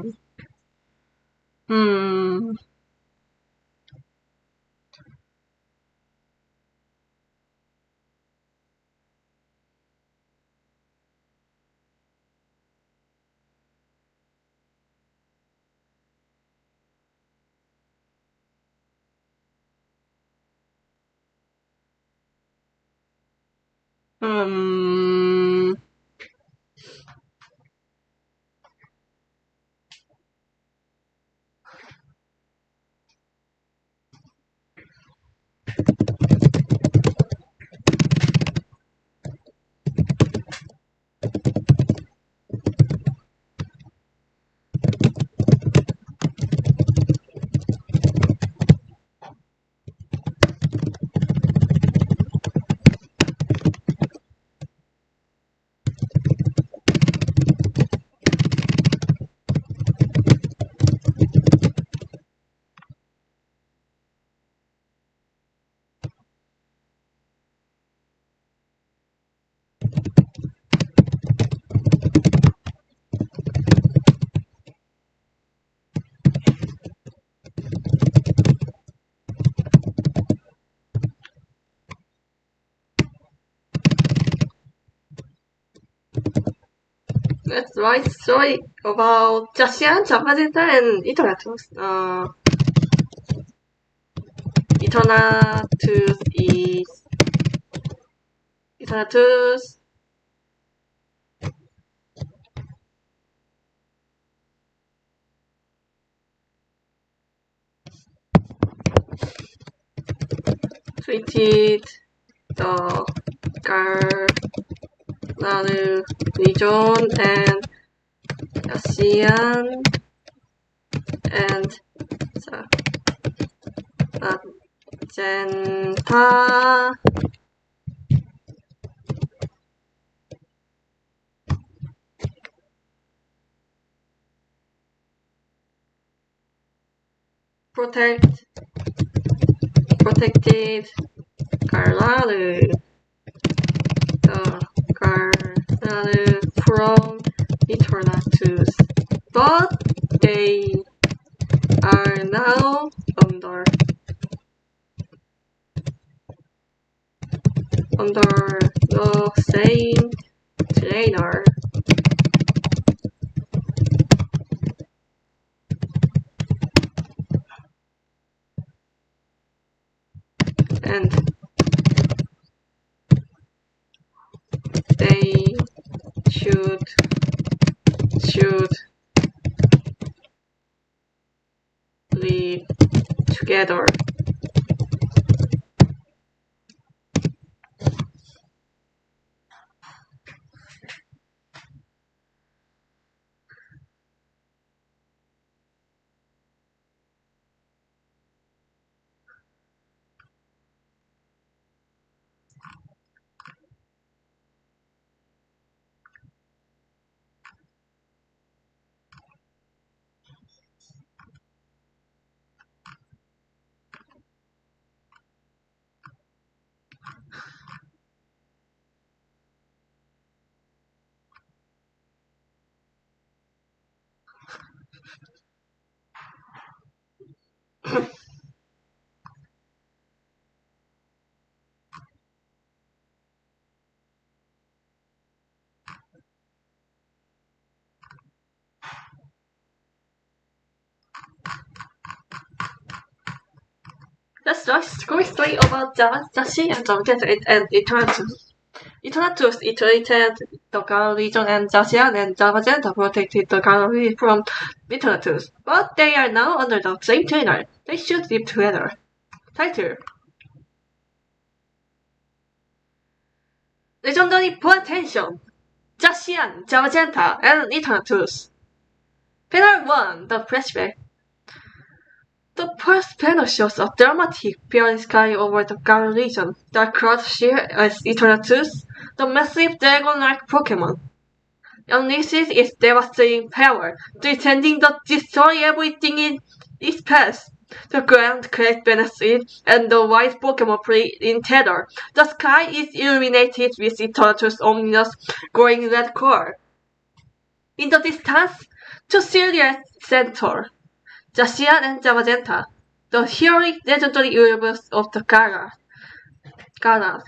Hmm. Hmm. Let's write story about Jasian, Japagenta, and Eternatus. Eternatus treated the Garnaru region and Jasian and Magenta protected Garnaru from Eternatus, but they are now under the same trainer. And they should live together. That's the story about Dashi and Jogeta and Eternatus. Eternatus iterated the Galar region and Zacian and Zavagenta protected the Galar from Eternatus. But they are now under the same trainer. They should live together. Title: Legendary Potential, Zacian, Zavagenta, and Eternatus. Panel 1, The Flashback. The first panel shows a dramatic pearly sky over the Galar region. The crowd cheers as Eternatus, the massive dragon-like Pokemon, unleashes its devastating power, threatening to destroy everything in its path. The ground creates benefit, and the white Pokemon play in tether. The sky is illuminated with Eternatus' ominous glowing red core. In the distance, To serious center, Zacian and Zamazenta, the heroic legendary universe of the Galas.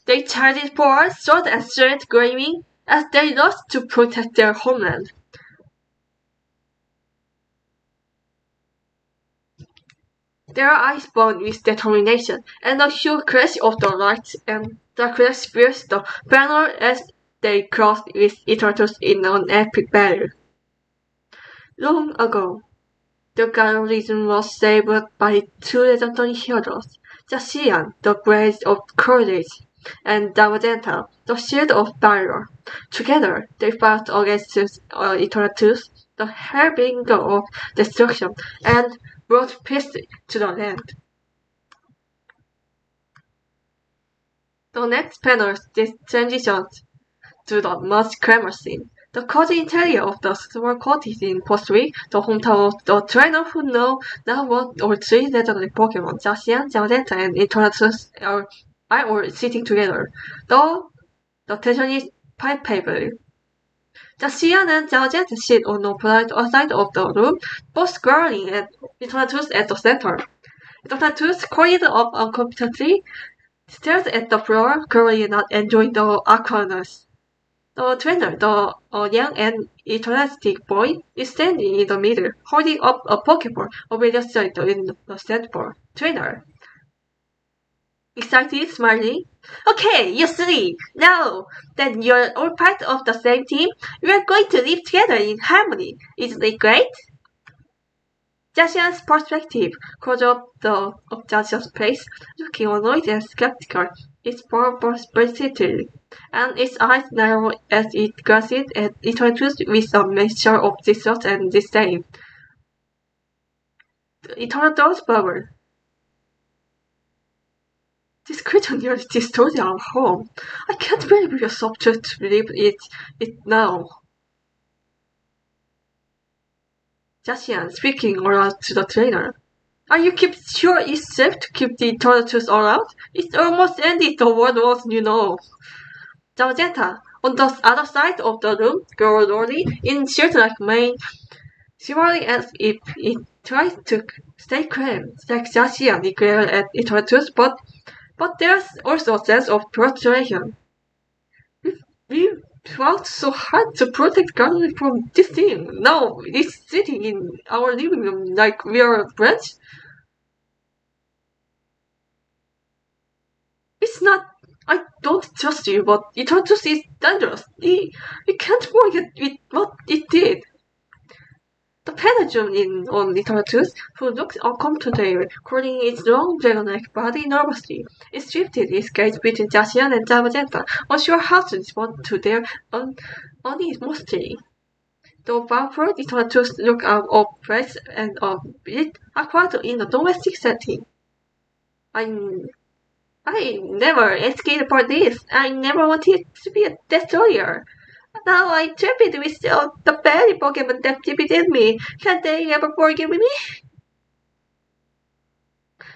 They charged forward, sword and strength gleaming, as they lost to protect their homeland. Their eyes burned with determination, and the huge crash of the lights and darkness pierced the banner as they crossed with Eternatus in an epic battle. Long ago, the Galo region was saved by two legendary heroes, Zacian, the Grace of Courage, and Damagenta, the Shield of Valor. Together, they fought against Eternatus, the harbinger of destruction, and brought peace to the land. The next panel transitions to the much glamour scene. The cozy interior of the small cottage in Post-3, the hometown of the trainer who now want all three legendary Pokemon, Zacian, Zamazenta, and Eternatus are all sitting together. Though the tension is palpable. Zacian and Zamazenta sit on the opposite side of the room, both growling at Eternatus at the center. Eternatus, coiled up uncompetently, stares at the floor, clearly not enjoying the awkwardness. The trainer, the young and enthusiastic boy, is standing in the middle, holding up a Pokeball obviously in the center. Trainer, excited, smiling. Okay, you three. Now that you're all part of the same team, we are going to live together in harmony. Isn't it great? Zacian's perspective caught up of Zacian's face, looking annoyed and skeptical. Its brow versatile, and its eyes narrow as it gazed at Eternatus with a mixture of distrust and disdain. Eternatus bubbled. This creature nearly destroyed our home. I can't believe you're subject to leave it now. Zacian, speaking aloud to the trainer. Are you sure it's safe to keep the Eternatus around? It's almost ended the world wars, you know. Zamazenta, on the other side of the room, grew lonely in shirt like mane, shivering as if it tried to stay calm, like Zacian declared at Eternatus, but there's also a sense of frustration. We fought so hard to protect Garland from this thing. Now it's sitting in our living room like we are friends. It's not. I don't trust you, but Eternatus is dangerous. We can't forget what it did. The panel zoomed in on Eternatus, who looked uncomfortable, curling its long dragon-like body nervously. It shifted its gaze between Zacian and Zamazenta, unsure how to respond to their unease mostly. The baffled Eternatus looked out of place and a bit awkward in a domestic setting. I never asked for this. I never wanted to be a destroyer. Now I tripped with the very Pokemon that defeated me. Can they ever forgive me?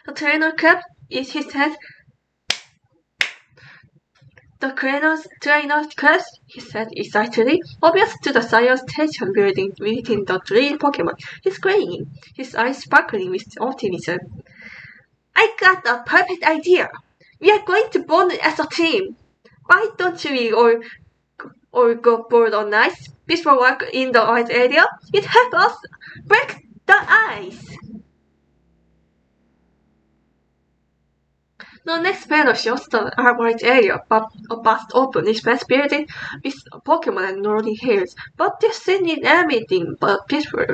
The trainer clapped his head. The trainer clapped his head excitedly, obvious to the science tension building within the three Pokemon. He's grinning, his eyes sparkling with optimism. I got a perfect idea. We are going to bond as a team. Why don't we all go board on ice before work in the ice area? It helps us break the ice. The next panel shows the white area, but a vast open expanse building with Pokemon and rolling hills, but this scene is anything but peaceful.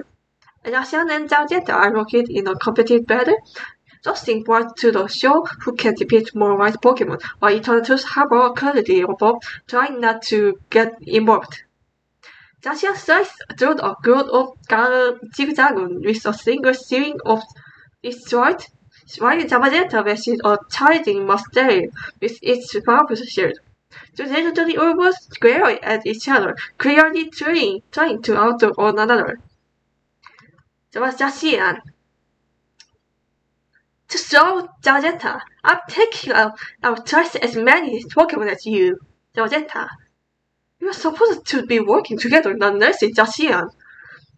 Zacian and Zamazenta are located in a competitive battle, thrusting forward to the show who can defeat more white Pokemon, while Eternatus harbor a quality above, trying not to get involved. Zacian slices through a group of zigzagoon with a single swing of its sword, while Zamazenta wastes a charging mustache with its powerful shield. The legendary almost glare at each other, clearly trying to outdo one another. There was Zacian. To show Zamazenta, I'm taking out twice as many Pokemon as you, Zamazenta. You're supposed to be working together, not nursing Jashian.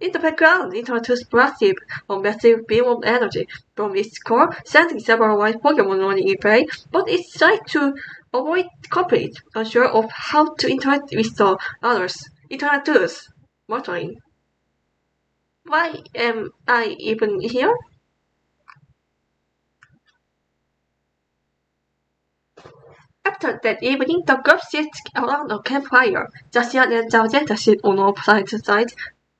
In the background, introduces passive or massive beam of energy from its core, sending several white Pokemon running in play, but it's trying to avoid conflict, unsure of how to interact with the others. Introduce, muttering. Why am I even here? After that evening, the group sits around a campfire. Jasian and Zaujenta sit on opposite sides.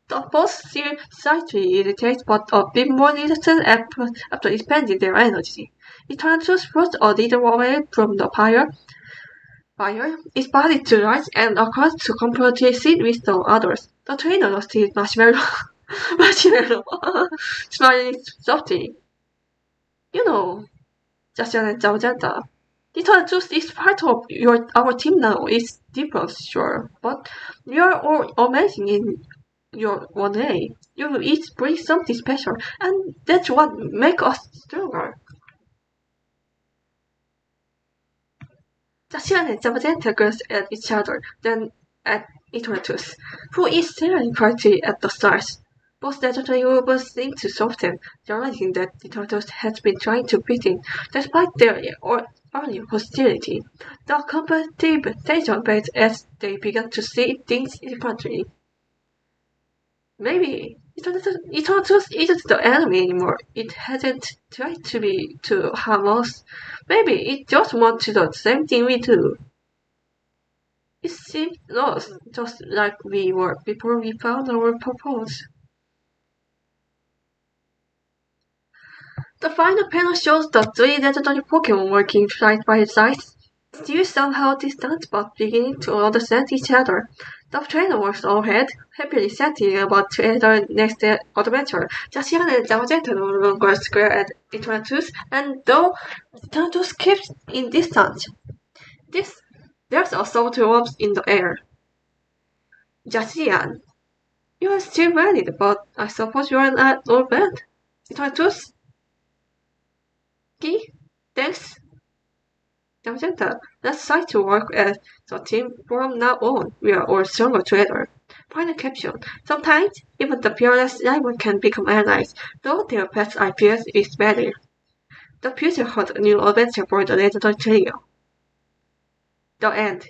The both seem slightly irritated but a bit more irritated after expending their energy. Eternatus pushed a little away from the fire, its body to rise and across to completely sit with the others. The trainer roasted marshmallow, smiling softly. You know, Jasian and Zaujenta. Eternatus is part of our team now. It's different, sure, but you're all amazing in your one way. You each bring something special, and that's what makes us stronger. Jashian and Zamazenta glanced at each other, then at Itoritus, who is staring quietly at the stars. Both naturally almost seemed to soften, realizing that Itoritus had been trying to beat in, despite their earlier hostility. The competitive tension built as they began to see things differently. Maybe Eternatus isn't the enemy anymore. It hasn't tried to harm us. Maybe it just wants to do the same thing we do. It seems lost, just like we were before we found our purpose. The final panel shows the three legendary Pokemon working side by side, still somehow distant but beginning to understand each other. The trainer walks ahead, happily setting about to enter next adventure. Jashian and Zamazenta no longer square at Eternatus, and though Eternatus keeps in distance, there's a subtle warmth in the air. Jashian, you are still worried, but I suppose you are not all bad. Eternatus? Key? Thanks. Zamazenta, let's try to work as a team from now on. We are all stronger together. Final caption. Sometimes, even the fearless rival can become allies, though their past IPS is better. The future holds a new adventure for the legendary trio. The end.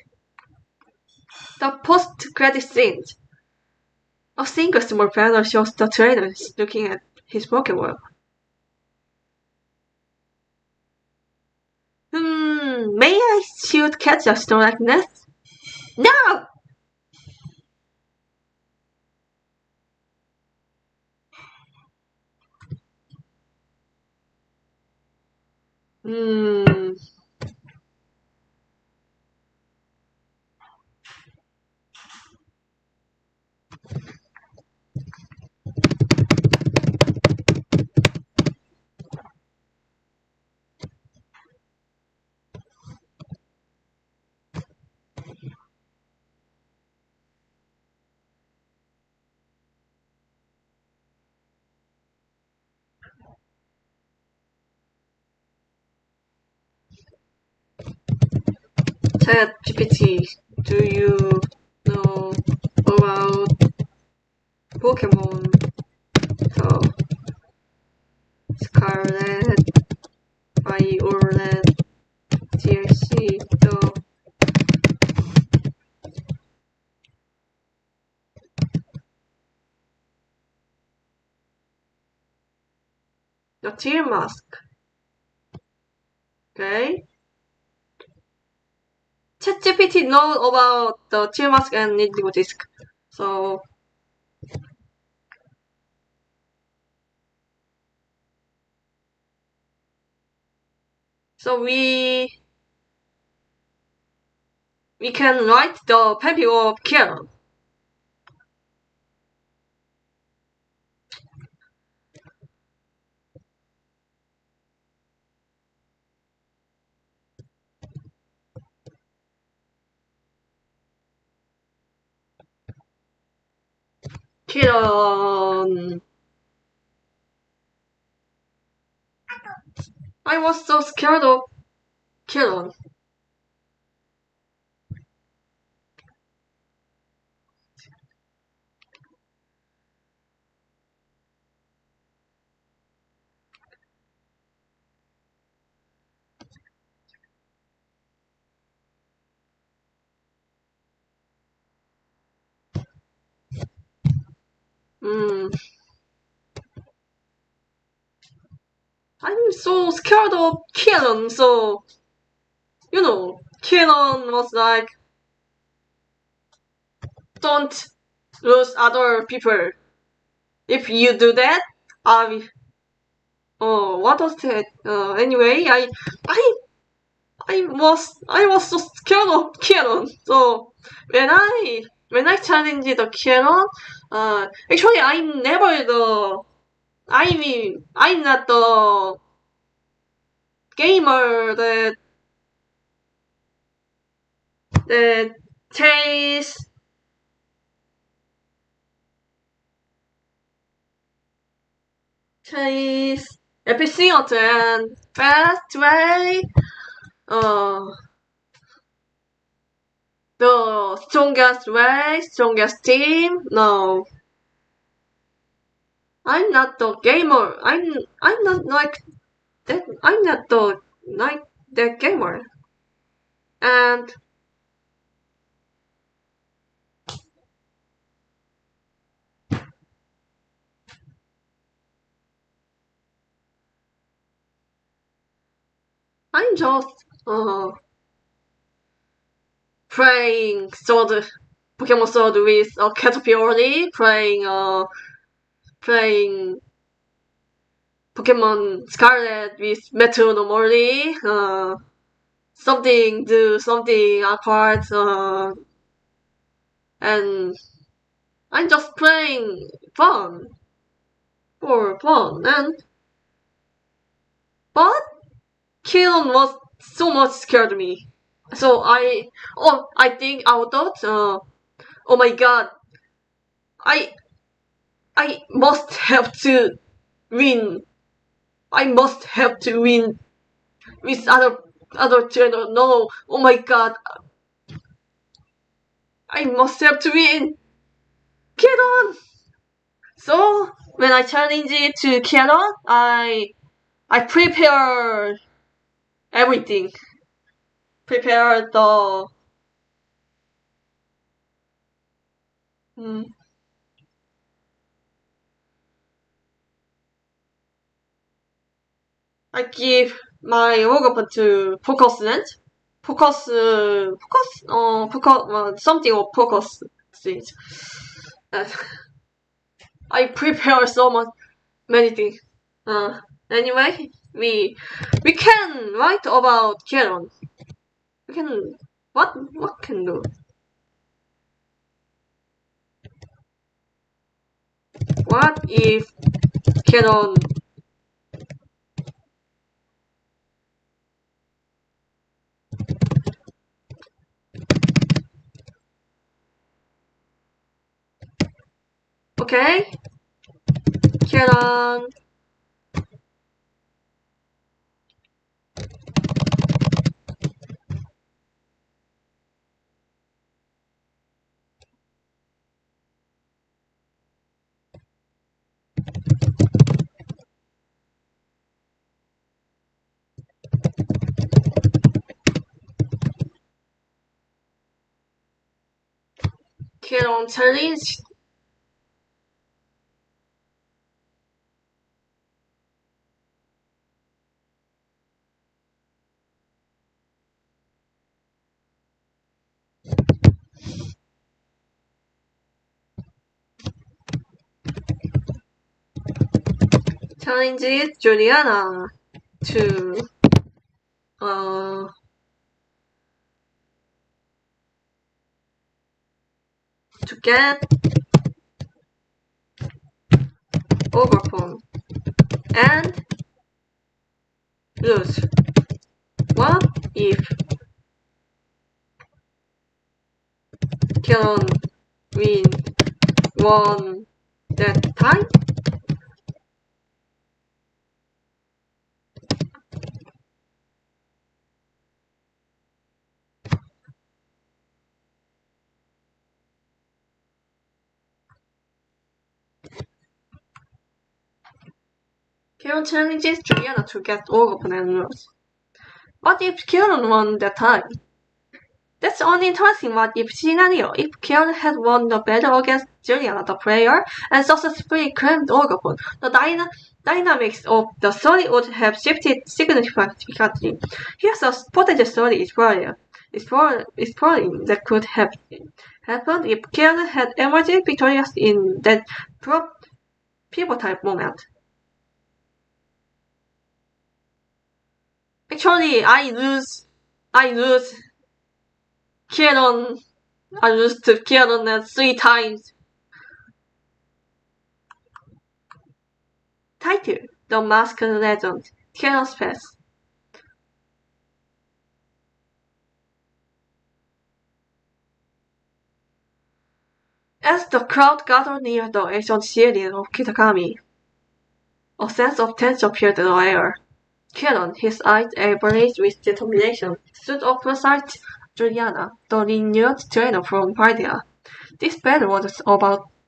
The post-credit scene. A single small panel shows the trainer looking at his Pokemon. May I shoot catch a stone like that? No! Hmm. ChatGPT, do you know about Pokemon? The Scarlet, Violet, DLC, the Tear Mask. Okay? ChatGPT knows about the Tear Mask and Indigo Disc. So we can write the painting of Kiron. Kiron. I was so scared of Kiron. I'm so scared of Canon, so Canon was like, don't lose other people. If you do that, I what was that? Anyway, I was so scared of Canon. So when I challenged the Canon, actually I'm never the I'm not the gamer that chase efficient and fast way. Uh, the strongest team. No, I'm not the gamer. I'm not like that. I'm not the like that gamer. And I'm just playing Pokemon Sword with Caterpillar, playing Pokemon Scarlet with Metronomori, do something apart, and I'm just playing for fun, but Kilon was so much scared me. So I think I thought, oh my god, I, I must have to win. I must have to win with other channel. No, oh my god, I must have to win. Kilon. So when I challenge it to Kilon, I prepare everything. Prepare the I give my work to focus net. Something of focus things. Uh, I prepare so much many things. Anyway, we can write about Canon. We can what can do? What if Canon? Okay, Canon. Canon challenge. Challenges Juliana to uh to get overcome and lose. What if can win one that time? Karen challenges Juliana to get overcome and lose. What if Karen won that time? That's uninteresting. What if scenario? If Kieran had won the battle against Juliana, the player, and successfully claimed Orgapon, the dynamics of the story would have shifted significantly. Here's a potential story exploring that could have happened if Kieran had emerged victorious in that pivotal moment. Actually, I lose. Kieran. I lose to Kieran 3 times. Title: The Masked Legend. Kieran's Path. As the crowd gathered near the ancient ceiling of Kitakami, a sense of tension filled the air. Kieran, his eyes ablaze with determination, stood up beside Juliana, the renewed trainer from Paldea. This battle was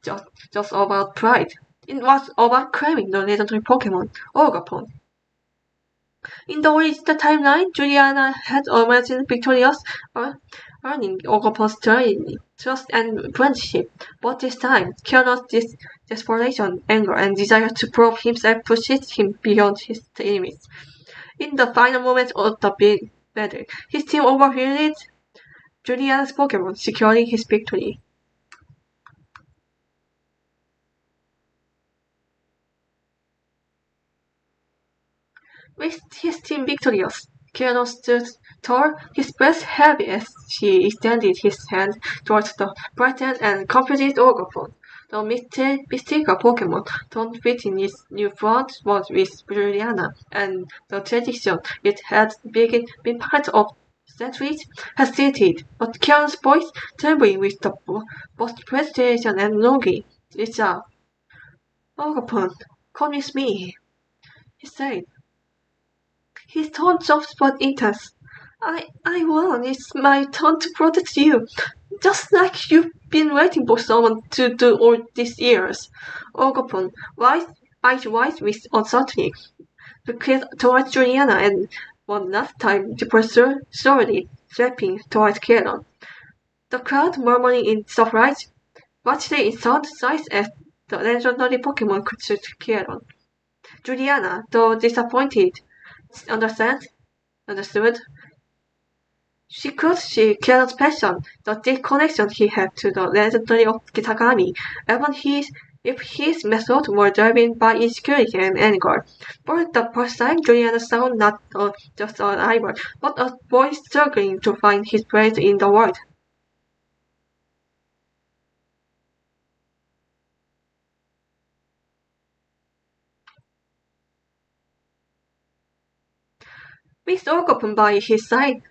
just about pride. It was about claiming the legendary Pokemon, Orgapon. In the original timeline, Juliana had emerged victorious, earning Orgapon's trust and friendship. But this time, Kieran's desperation, anger, and desire to prove himself pushed him beyond his limits. In the final moments of the big battle, his team overwhelmed Juliana's Pokemon, securing his victory. With his team victorious, Kieran stood tall, his breath heavy as he extended his hand towards the frightened and confused Orgapon. The mystical Pokemon don't fit in its new front was with Juliana, and the tradition it had been part of centuries has faded. But Kieran's voice, trembling with both frustration and longing, reached out. Orgapon, come with me, he said. His tone soft but intense. I won. It's my turn to protect you. Just like you've been waiting for someone to do all these years. Orgapon, eyes wide with uncertainty, looked towards Juliana and one last time to pursue slowly, stepping towards Kieran. The crowd, murmuring in surprise, watched in stunned silence as the legendary Pokemon could shoot Kieran. Juliana, though disappointed, understood. She could see Kieran's passion, the deep connection he had to the legendary of Kitakami, even if his methods were driven by insecurity and anger. For the first time, Juliana saw not just an rival, but a boy struggling to find his place in the world. With Orgapon by his side,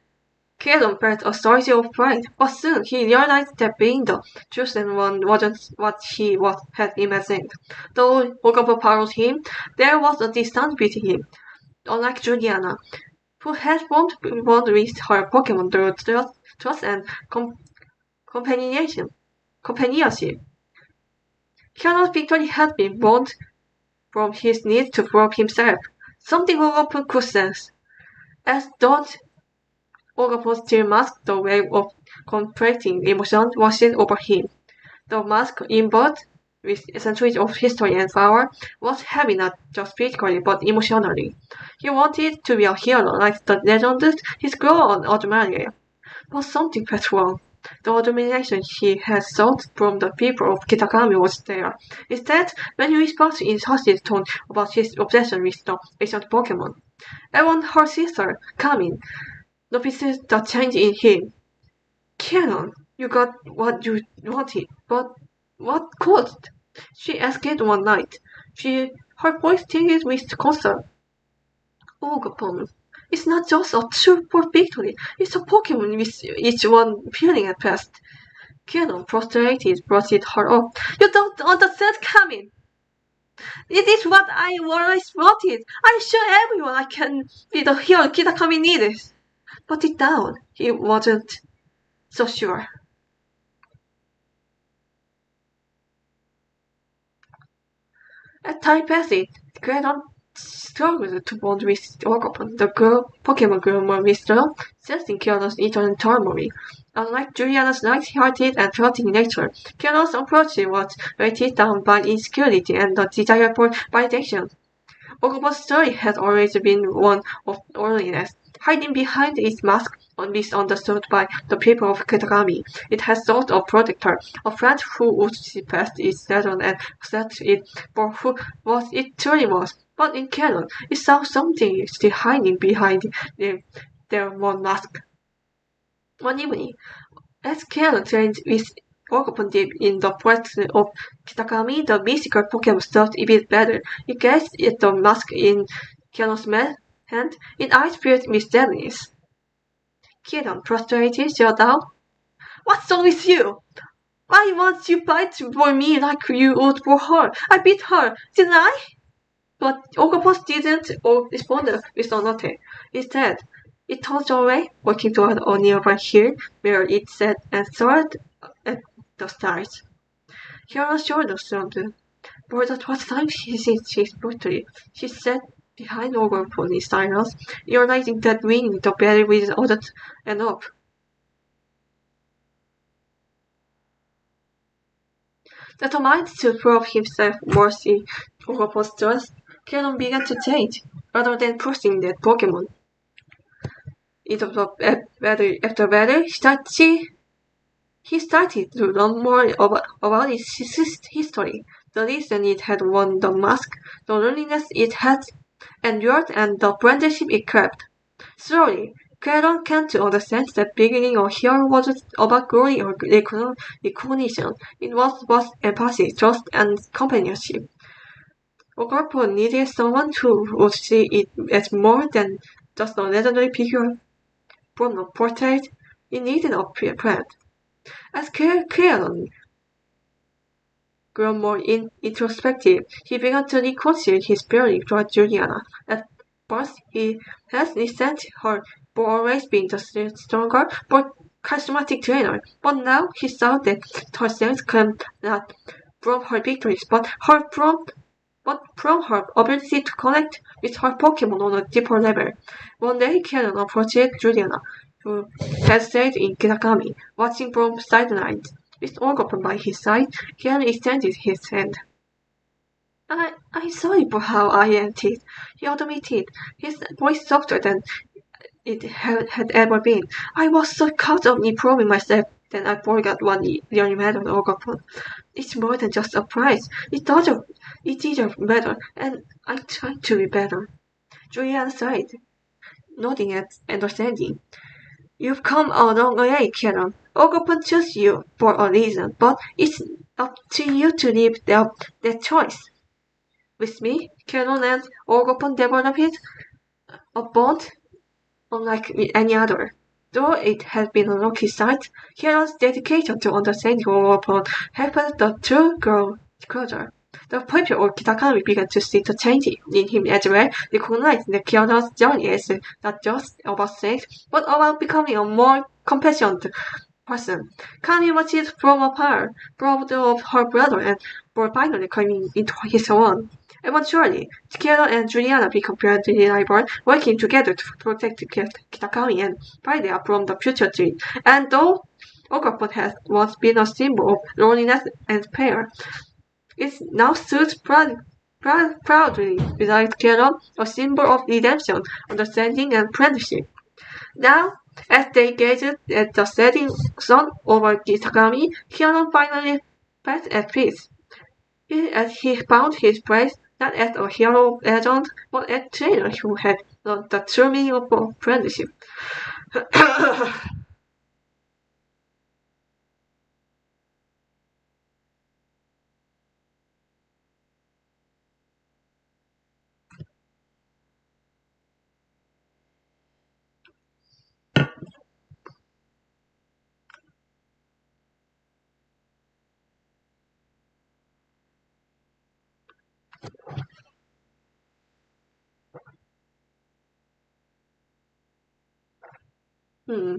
Kieran felt a surge of pride, but soon he realized that being the chosen one wasn't what he had imagined. Though Orgapon followed him, there was a distance between him. Unlike Juliana, who had formed bond with her Pokemon through trust and companionship. Kieran's victory had been born from his need to prove himself, something Orgapon could sense. As don't Orgapon still masked the wave of conflicting emotions washing over him. The mask, imbued with centuries of history and power, was heavy not just physically but emotionally. He wanted to be a hero like the legends he's grown admiring. But something felt wrong. The admiration he had sought from the people of Kitakami was there. Instead, when he whispered in hushed tone about his obsession with the ancient Pokemon, even her sister, Kamin, noticed the change in him. Kieran, you got what you wanted, but what cost? She asked one night. Her voice tinged with concern. Orgapon, it's not just a super victory, it's a Pokemon with each one feeling at best. Kieran, frustrated, brushed her off. You don't understand, Kamin. It is what I always wanted. I show everyone I can be the hero Kitakami needed. But deep down, he wasn't so sure. As time passed, Kieran struggled to bond with Orgapon. The Pokemon grew more withdrawn, sensing Kieran's eternal turmoil. Unlike Juliana's light-hearted and floating nature, Carol's approach was weighted down by insecurity and the desire for validation. Okubo's story has always been one of loneliness, hiding behind its mask, misunderstood by the people of Kitagami. It has sought a protector, a friend who would see past its shadow and accept it for who was it truly was. But in canon, it saw something still hiding behind their one mask. One evening, as Canon trained with Ogopon deep in the forest of Kitakami, the mystical Pokemon stopped a bit better. He gazed at the mask in Canon's hand, its eyes filled with sadness. Canon, frustrated, shut down. What's wrong with you? Why won't you fight for me like you would for her? I beat her, didn't I? But Ogopon didn't respond with nothing. Instead, it turned away, walking toward a nearby hill where it sat and stared at the stars. Kiara's shoulders slumped. For the first time since his victory, she sat behind Ogopon in silence, realizing that winning the battle wasn't enough. Determined to prove himself worthy Ogopon's trust, Canon began to change, rather than pushing that Pokemon. After battle, he started to learn more about its history, the reason it had won the mask, the loneliness it had endured, and the friendship it kept. Slowly, Caron came to understand that beginning a hero wasn't about glory or recognition. It was about empathy, trust, and companionship. Ogarpo needed someone who would see it as more than just a legendary figure from a portrait. He needed a friend. As Caron grew more introspective, he began to reconcile his feeling toward Juliana. At first, he has resented her for always being the stronger, more charismatic trainer, but now he saw that her strength came not from her victories, but from her ability to connect with her Pokemon on a deeper level. One day, Canon approached Juliana, who had stayed in Kitakami, watching from sidelines. With Orgopan by his side, Canon extended his hand. I'm sorry for how I acted, he admitted, his voice softer than it had ever been. I was so caught up in improving myself that I forgot what really mattered Orgopan. It's more than just a prize. It deserves better, and I try to be better. Julian sighed, nodding at understanding. You've come a long way, Karen. Orgopan chose you for a reason, but it's up to you to live that choice. With me, Karen and Orgopan developed a bond unlike any other. Though it has been a rocky sight, Karen's dedication to understanding Orgopan helped the two grow closer. The people of Kitakami began to see the change in him as well, recognizing that Kyoto's journey is not just about strength, but about becoming a more compassionate person. Kami watched it from afar, proud of her brother and for finally coming into his own. Eventually, Kyoto and Juliana become friendly rivals, working together to protect Kitakami and Paideia from the future tree. And though Okapon has once been a symbol of loneliness and fear, it now stood proudly beside Kyoto, a symbol of redemption, understanding, and friendship. Now, as they gazed at the setting sun over Kitakami, Kyoto finally felt at peace. As he found his place not as a hero legend, but as a trainer who had learned the true meaning of friendship. Hmm.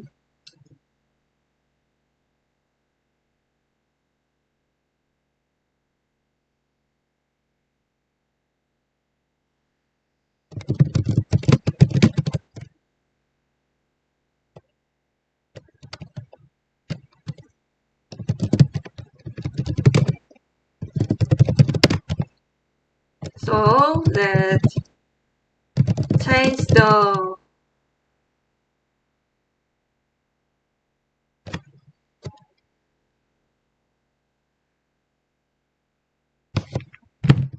So let's change the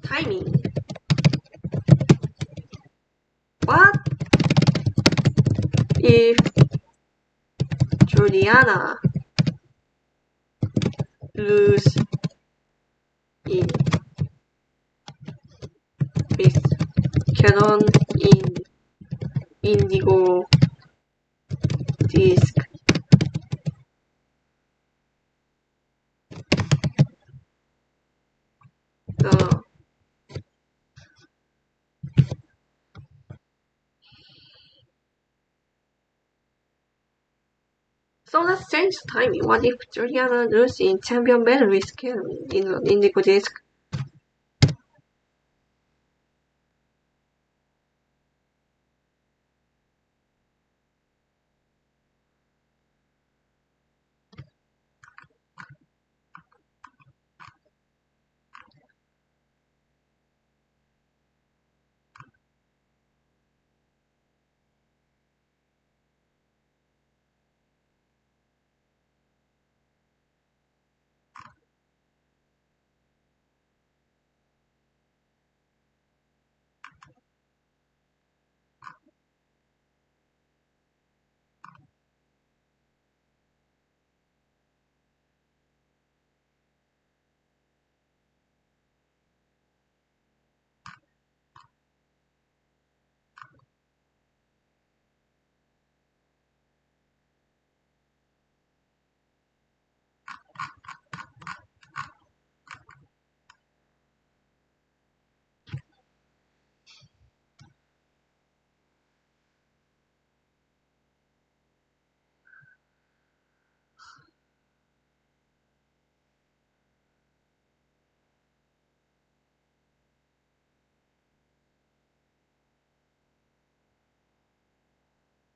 timing. What if Juliana lose in with Canon in Indigo disc? The So let's change the timing. What if Juliana loses in champion battle with Canon in Indigo disc?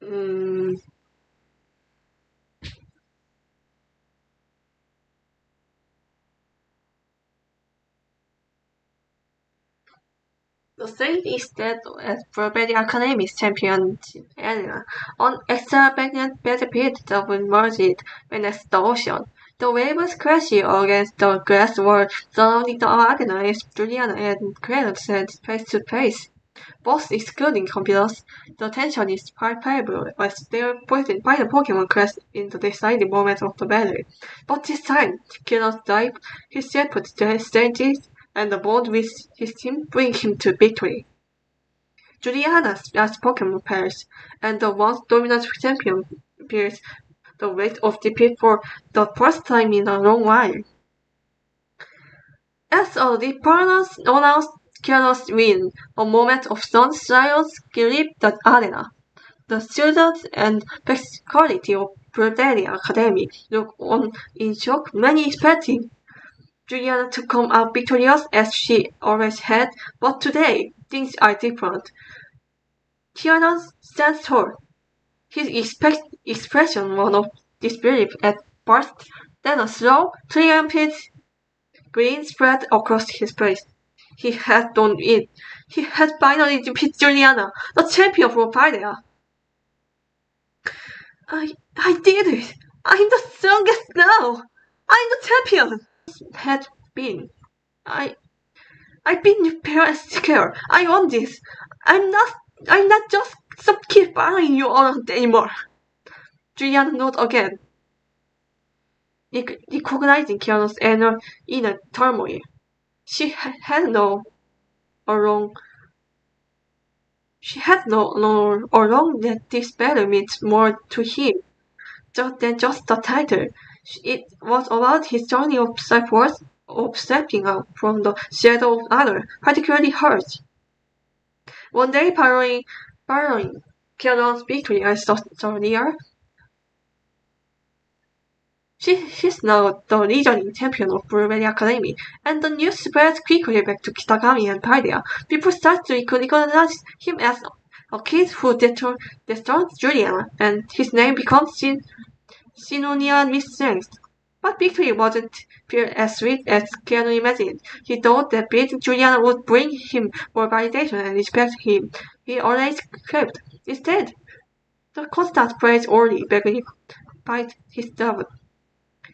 Mm, the thing is that as Burberry Academy's champion Elena, on extravagant benefit double merged beneath the ocean. The waves crashing against the glass wall surrounding the arena as Juliana and Credit sat face to face. Both excluding computers, the tension is palpable as their final Pokemon clash in the deciding moment of the battle. But this time, Killers dive, his shepherd strategies, and the bond with his team bring him to victory. Juliana's last Pokemon pairs, and the once dominant champion bears the weight of defeat for the first time in a long while. As a reporters announced Killers win, a moment of stunned silence gripped the arena. The students and faculty of Burberry Academy looked on in shock, many expecting Juliana to come out victorious as she always had, but today things are different. Tiana stands tall, his expression one of disbelief at first, then a slow, triumphant grin spread across his face. He had done it. He had finally defeated Juliana, the champion from Paldea. I did it! I'm the strongest now! I'm the champion! Had been. I I've been fair and scared. I won this. I'm not just some kid following you around anymore. Juliana nodded again, recognizing Keanu's inner turmoil. She had no along that this battle meant more to him than just the title. It was about his journey of self-worth, of stepping out from the shadow of others, particularly hers. One day following Keanu's victory as the leader, he's now the reigning champion of Burberry Academy, and the news spreads quickly back to Kitagami and Paldea. People start to recognize him as a kid who dethroned Juliana, and his name becomes synonymous with strength. But victory wasn't as sweet as Keanu imagined. He thought that beating Juliana would bring him more validation and respect he always craved. Instead, the constant praise only magnified his doubt.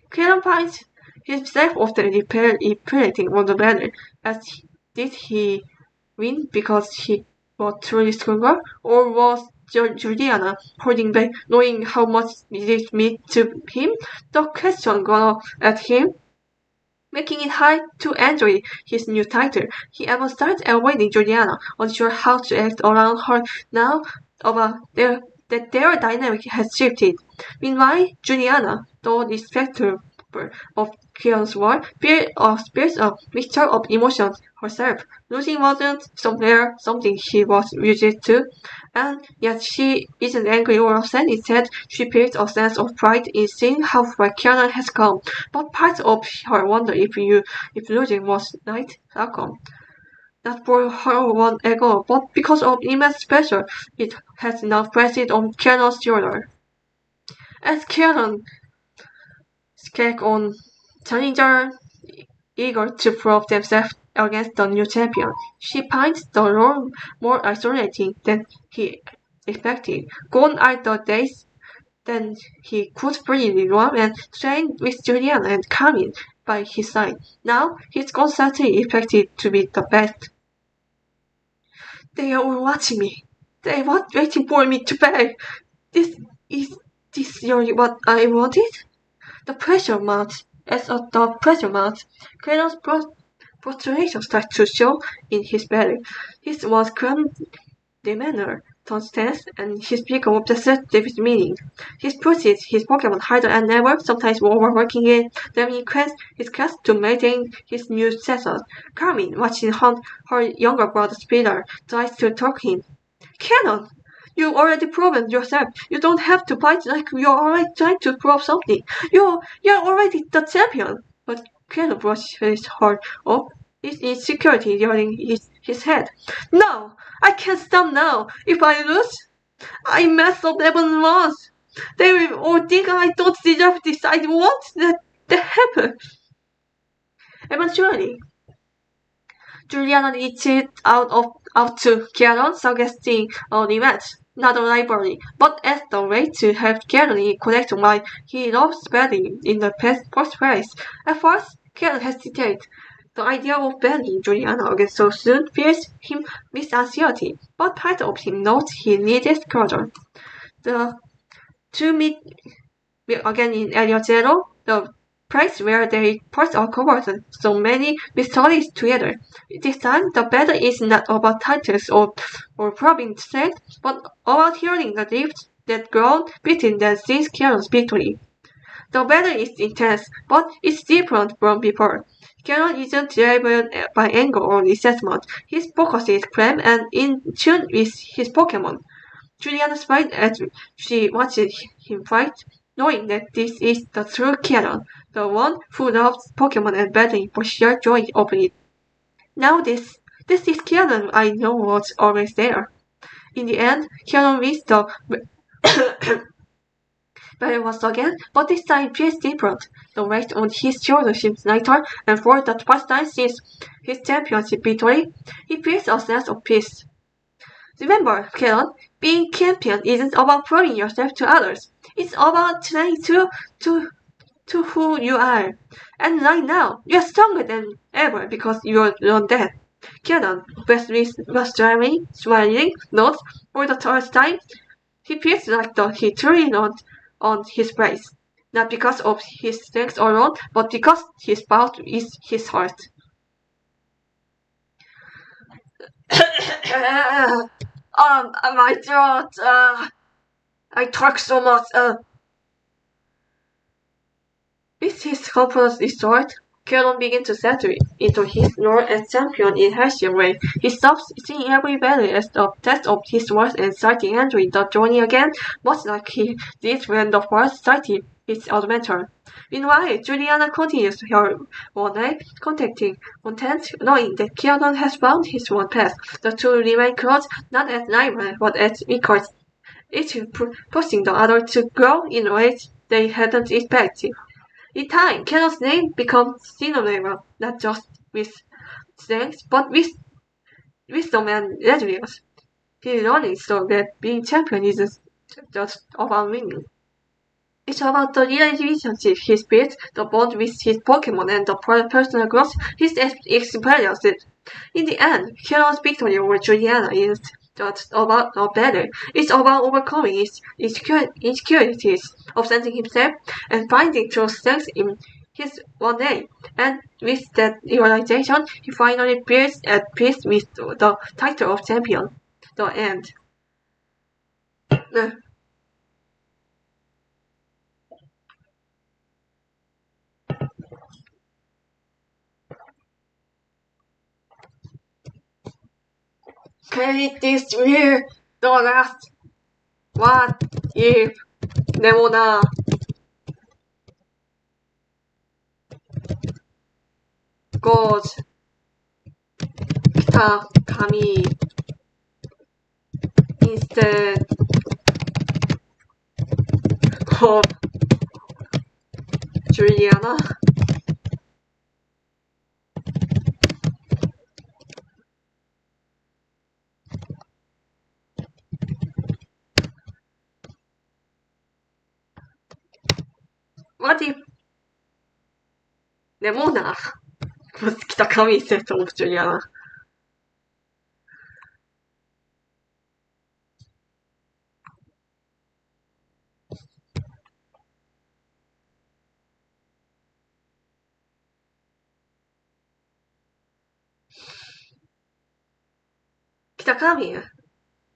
Keanu finds himself often reflecting on the matter as did he win because he was truly stronger, or was Juliana holding back, knowing how much it meant to him? The question got at him, making it hard to enjoy his new title. He even started avoiding Juliana, unsure how to act around her now that their dynamic has shifted. Meanwhile, Juliana, though respectful of Kieran's war, feels a mixture of emotions herself. Losing wasn't something she was used to, and yet she isn't angry or upset. Instead, she feels a sense of pride in seeing how far Kieran has come. But part of her wonder if losing was right outcome. Not for her one ego, but because of immense pressure it has now pressed on Kieran's shoulder. As Kieran take on challenger eager to prove themselves against the new champion, she finds the role more isolating than he expected. Gone are the days then he could freely roam and train with Julian and Carmen by his side. Now he's constantly expected to be the best. They are all watching me. They were waiting for me to pay. Is this really what I wanted? The pressure mounts. As the pressure mounts, Kratos' frustration starts to show in his belly. His once calm demeanor turns tense, and he speaks obsessed with meaning. He pushes his Pokemon harder than ever, sometimes overworking them in his quest to maintain his new status. Carmen, watching her younger brother Peter, tries to talk him. Canon! You've already proven yourself. You don't have to fight like you're already trying to prove something. You're already the champion. But Canon brushes her off, his insecurity during his head. No! I can't stop now. If I lose, I mess up even once. They will all think I don't deserve this. I want that happen. Eventually, Juliana reached out to Kieran, suggesting a rematch, not a rivalry, but as the way to help Kieran connect why he loves betting in the first place. At first, Kieran hesitated. The idea of betting Juliana again so soon fills him with anxiety, but part of him knows he needed closure. The two meet again in Area Zero, the place where they first uncovered so many mysteries together. This time, the battle is not about titles or probing strength, but about healing the rifts that grow between them since Kieran's victory. The battle is intense, but it's different from before. Kieran isn't driven by anger or resentment. His focus is calm and in tune with his Pokemon. Juliana smiled as she watched him fight, knowing that this is the true Kieran, the one who loves Pokemon and battling for sheer joy of it. Now this is Kieran I know was always there. In the end, Kieran wins the battle once again, but this time feels different. The weight on his shoulders seems lighter, and for the first time since his championship victory, he feels a sense of peace. Remember, Kieran, being champion isn't about proving yourself to others. It's about trying to who you are. And right now, you're stronger than ever because you're not dead. Kieran was driving, smiling, nods for the third time. He feels like he truly not on his place. Not because of his strength alone, but because his power is his heart. My throat. I talk so much. With his confidence restored, Kieran began to settle into his role as champion in healthier way. He stops seeing every battle as a test of his worth and started enjoying the journey again, much like he did when the first started his adventure. Meanwhile, Juliana continues her own way, content knowing that Kieran has found his own path. The two remain close, not as rivals, but as equals, each pushing the other to grow in ways they hadn't expected. In time, Keron's name becomes synonymous not just with strength, but with wisdom and resilience. He learning so that being champion isn't just about winning. It's about the relationship he built, the bond with his Pokemon, and the personal growth he's experienced. In the end, Keron's victory over Juliana isn't just about a battle. It's about overcoming his insecurities, upsetting himself, and finding true strength in his one day. And with that realization, he finally feels at peace with the title of champion. The end. Okay, this will the last. What if Nemona goes Kitakami instead of Juliana? What if Nemona was Kitakami instead of Juliana? Kitakami,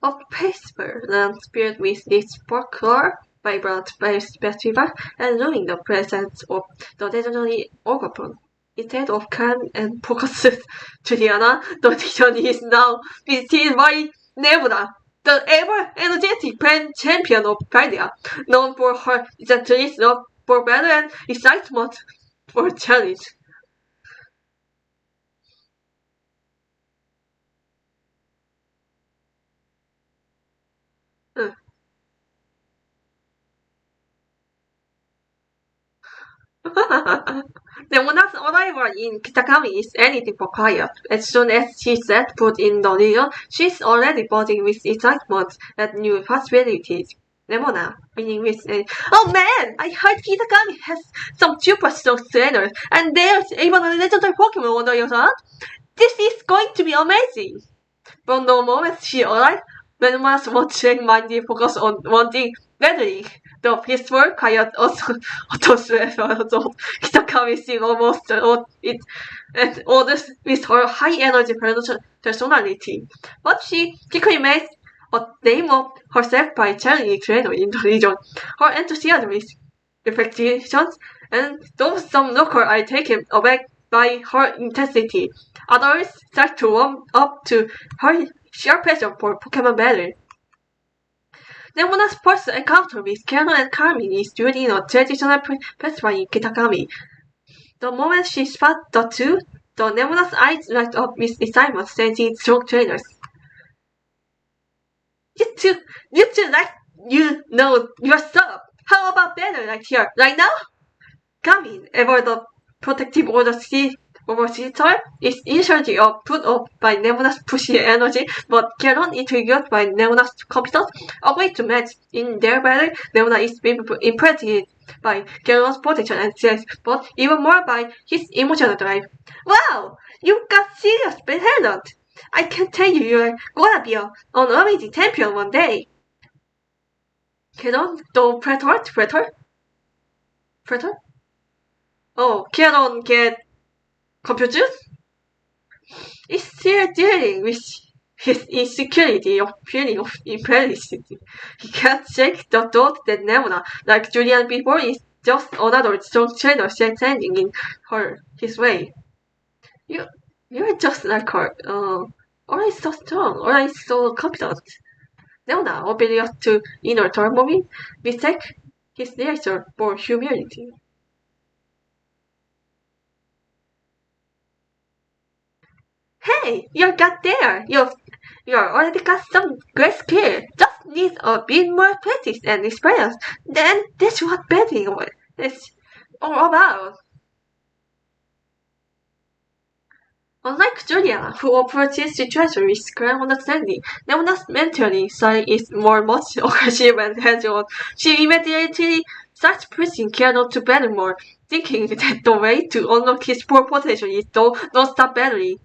a peaceful and spirit with its folklore, vibrant festival, and knowing the presence of the legendary Ogapon. Instead of calm and focused Juliana, the vision is now visited by Nebula, the ever-energetic champion of Paldea, known for her gentleness for battle and excitement for challenge. Nemona's arrival in Kitakami is anything but quiet. As soon as she set foot in the region, she's already buzzing with excitement at new possibilities. Nemona, meaning with oh man, I heard Kitakami has some super strong trainers, and there's even a legendary Pokemon on the other. This is going to be amazing. From the moment she arrived, Nemona's watching-minded focus on wanting battling. The peaceful, quiet atmosphere of Kitakami seemed almost at odds with her high-energy personality. But she quickly made a name of herself by challenging trainers in the region. Her enthusiasm is reflections, and though some locals are taken aback by her intensity, others start to warm up to her sheer passion for Pokemon battle. Nemona's first encounter with Keron and Carmine is during a traditional festival in Kitakami. The moment she spots the two, Nemona's eyes light up with excitement, sensing strong trainers. You two like you know your stuff. How about battle right here, right now? Carmine, ever the protective overseer, is initially put off by Nemona's pushy energy, but Keron, intrigued by Nemona's competence, agreed to match. In their battle, Nemona is impressed by Keron's potential and strength, but even more by his emotional drive. Wow! You've got serious talent! I can tell you're gonna be an amazing champion one day. Keron, the Predator? Oh, Keron get confused? Is still dealing with his insecurity of feeling of inferiority. He can't shake the thought that Nemona, like Julian before, is just another strong trainer standing in his way. You're just like her, always so strong, always so confident. Nemona, oblivious to inner turmoil, mistake his reaction for humility. Hey, you got there! You've already got some great skill. Just need a bit more practice and experience. Then that's what betting is. all about. Unlike Julia, who approaches situation with calm understanding, Leona's mentally side is more much aggressive and hands-on. She immediately starts pushing Keanu to battle more, thinking that the way to unlock his full potential is to non-stop battling.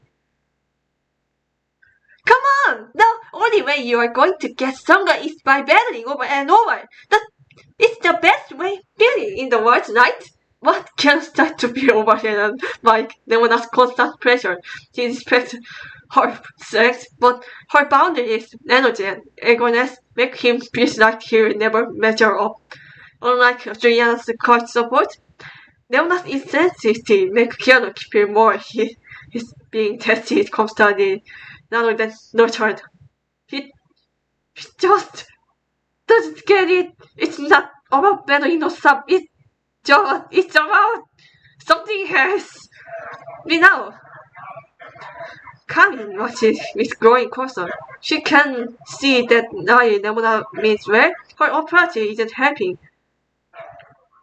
Come on! The only way you are going to get stronger is by battling over and over. It's the best way feeling in the world, right? But can start to feel overwhelmed by Leona's constant pressure. She respects her strength, but her boundaries, energy, and eagerness make him feel like he'll never measure up. Unlike Juliana's coach support, Leona's intensity makes Keanu feel more he's being tested constantly rather than nurtured. He just doesn't get it. It's not about battling or sub. It's about something else. We know. Kami watches with growing caution. She can see that Nai Nemona means well. Her approach isn't helping.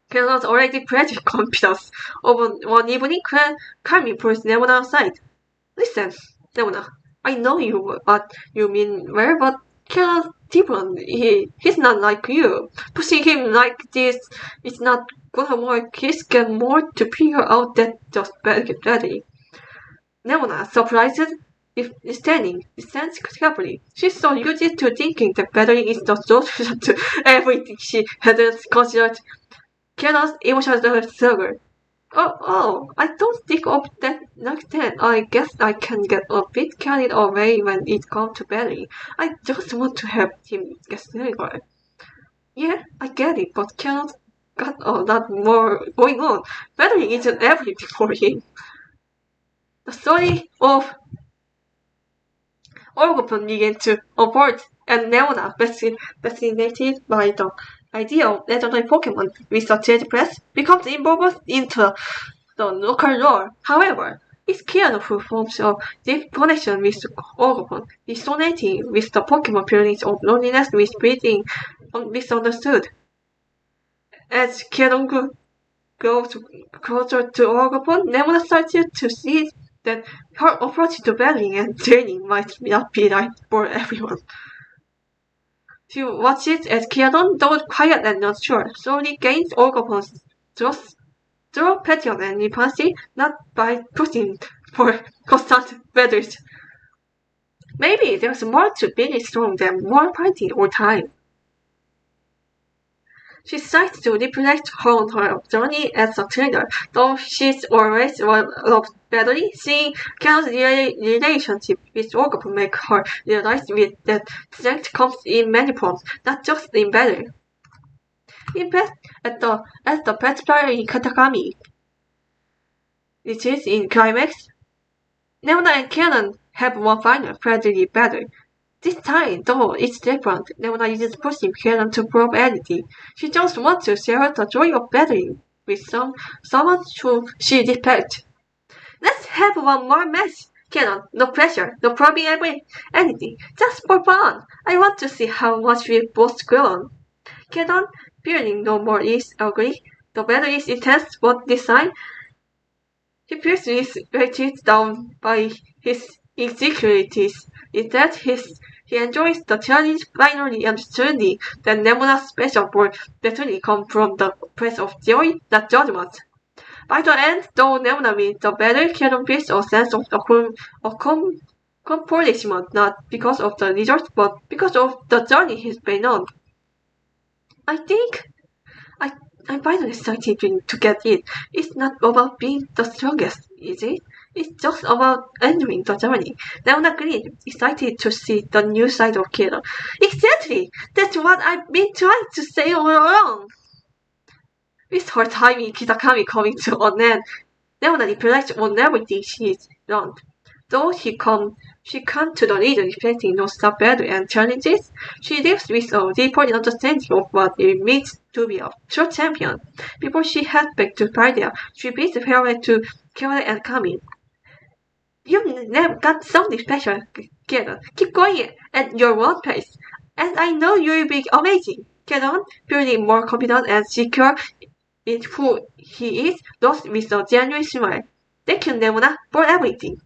Cannot already praise confidence. Over one evening when Kami pulls Nemona aside. Listen, Nemona, I know what you mean well, but Keanu's different. He's not like you. Pushing him like this is not gonna work. He's got more to figure out than just ready. Nemona, surprised, stands carefully. She's so used to thinking that battling is the solution to everything she hadn't considered. Keanu's emotional struggle. Oh, I don't think of that like that. I guess I can get a bit carried away when it comes to battling. I just want to help him get stronger. Yeah, I get it, but Keanu's got a lot more going on. Battling isn't everything for him. The story of Orgopon began to unfold, and Leona, fascinated by the idea of legendary Pokemon with the trade press, becomes involved into the local lore. However, it's Keanu who forms a deep connection with Orgopon, resonating with the Pokemon feelings of loneliness with being misunderstood. As Keanu grows closer to Orgopon, Leona starts to see that her approach to battling and training might not be right for everyone. She watches as Keanu, though quiet and not sure, slowly gains Orgopon's trust through passion and empathy, not by pushing for constant battles. Maybe there's more to being strong than more fighting all time. She starts to reflect on her journey as a trainer, though she's always loved battling. Seeing Karen's relationship with Orgopon make her realize that strength comes in many forms, not just in battle. In fact, at the pet player in Katakami, which is in climax, Leona and Karen have one final friendly battle. This time, though, it's different. Leona isn't pushing Karen to prove anything. She just wants to share the joy of battling with someone who she respects. Let's have one more match, Karen. No pressure, no proving anything. Just for fun. I want to see how much we both grown. Karen, feeling no more is ugly. The battle is intense, but this time, he feels weighted down by his insecurities. Instead, he enjoys the challenge, finally understanding that Nemona's special for destiny comes from the place of joy, not judgment. By the end, though Nemona wins the battle, Kieran feels a sense of accomplishment, not because of the result, but because of the journey he's been on. I think I'm finally starting to get it. It's not about being the strongest, is it? It's just about entering the journey. Leona Green, excited to see the new side of Kira. Exactly! That's what I've been trying to say all along! With her time in Kitakami coming to an end, Leona reflects on everything she's learned. Though she comes to the region expecting non-stop battle and challenges, she lives with a deeper understanding of what it means to be a true champion. Before she heads back to Paldea, she bids farewell to Kira and Kami. You've never got something special, Kira. Keep going at your own pace, and I know you'll be amazing. Kira, feeling more confident and secure in who he is, lost with a genuine smile. Thank you, Nemona, for everything.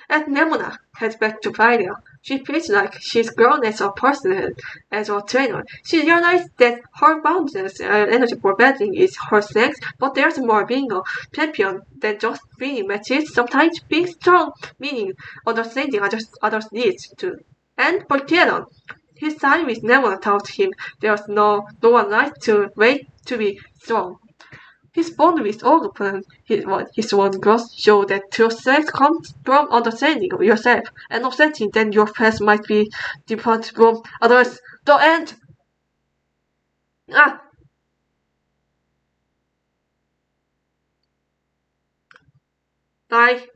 As Nemona heads back to Pyria, she feels like she's grown as a person and as a trainer. She realizes that her boundless energy for battling is her strength, but there's more being a champion than just winning matches. Sometimes being strong, meaning understanding others' needs too. And for Kieran, his time with Nemona taught him there's no one right to wait to be strong. His bond with all opponents, his one growth show that true strength comes from understanding yourself and accepting that your path might be different from others. The end! Ah! Bye.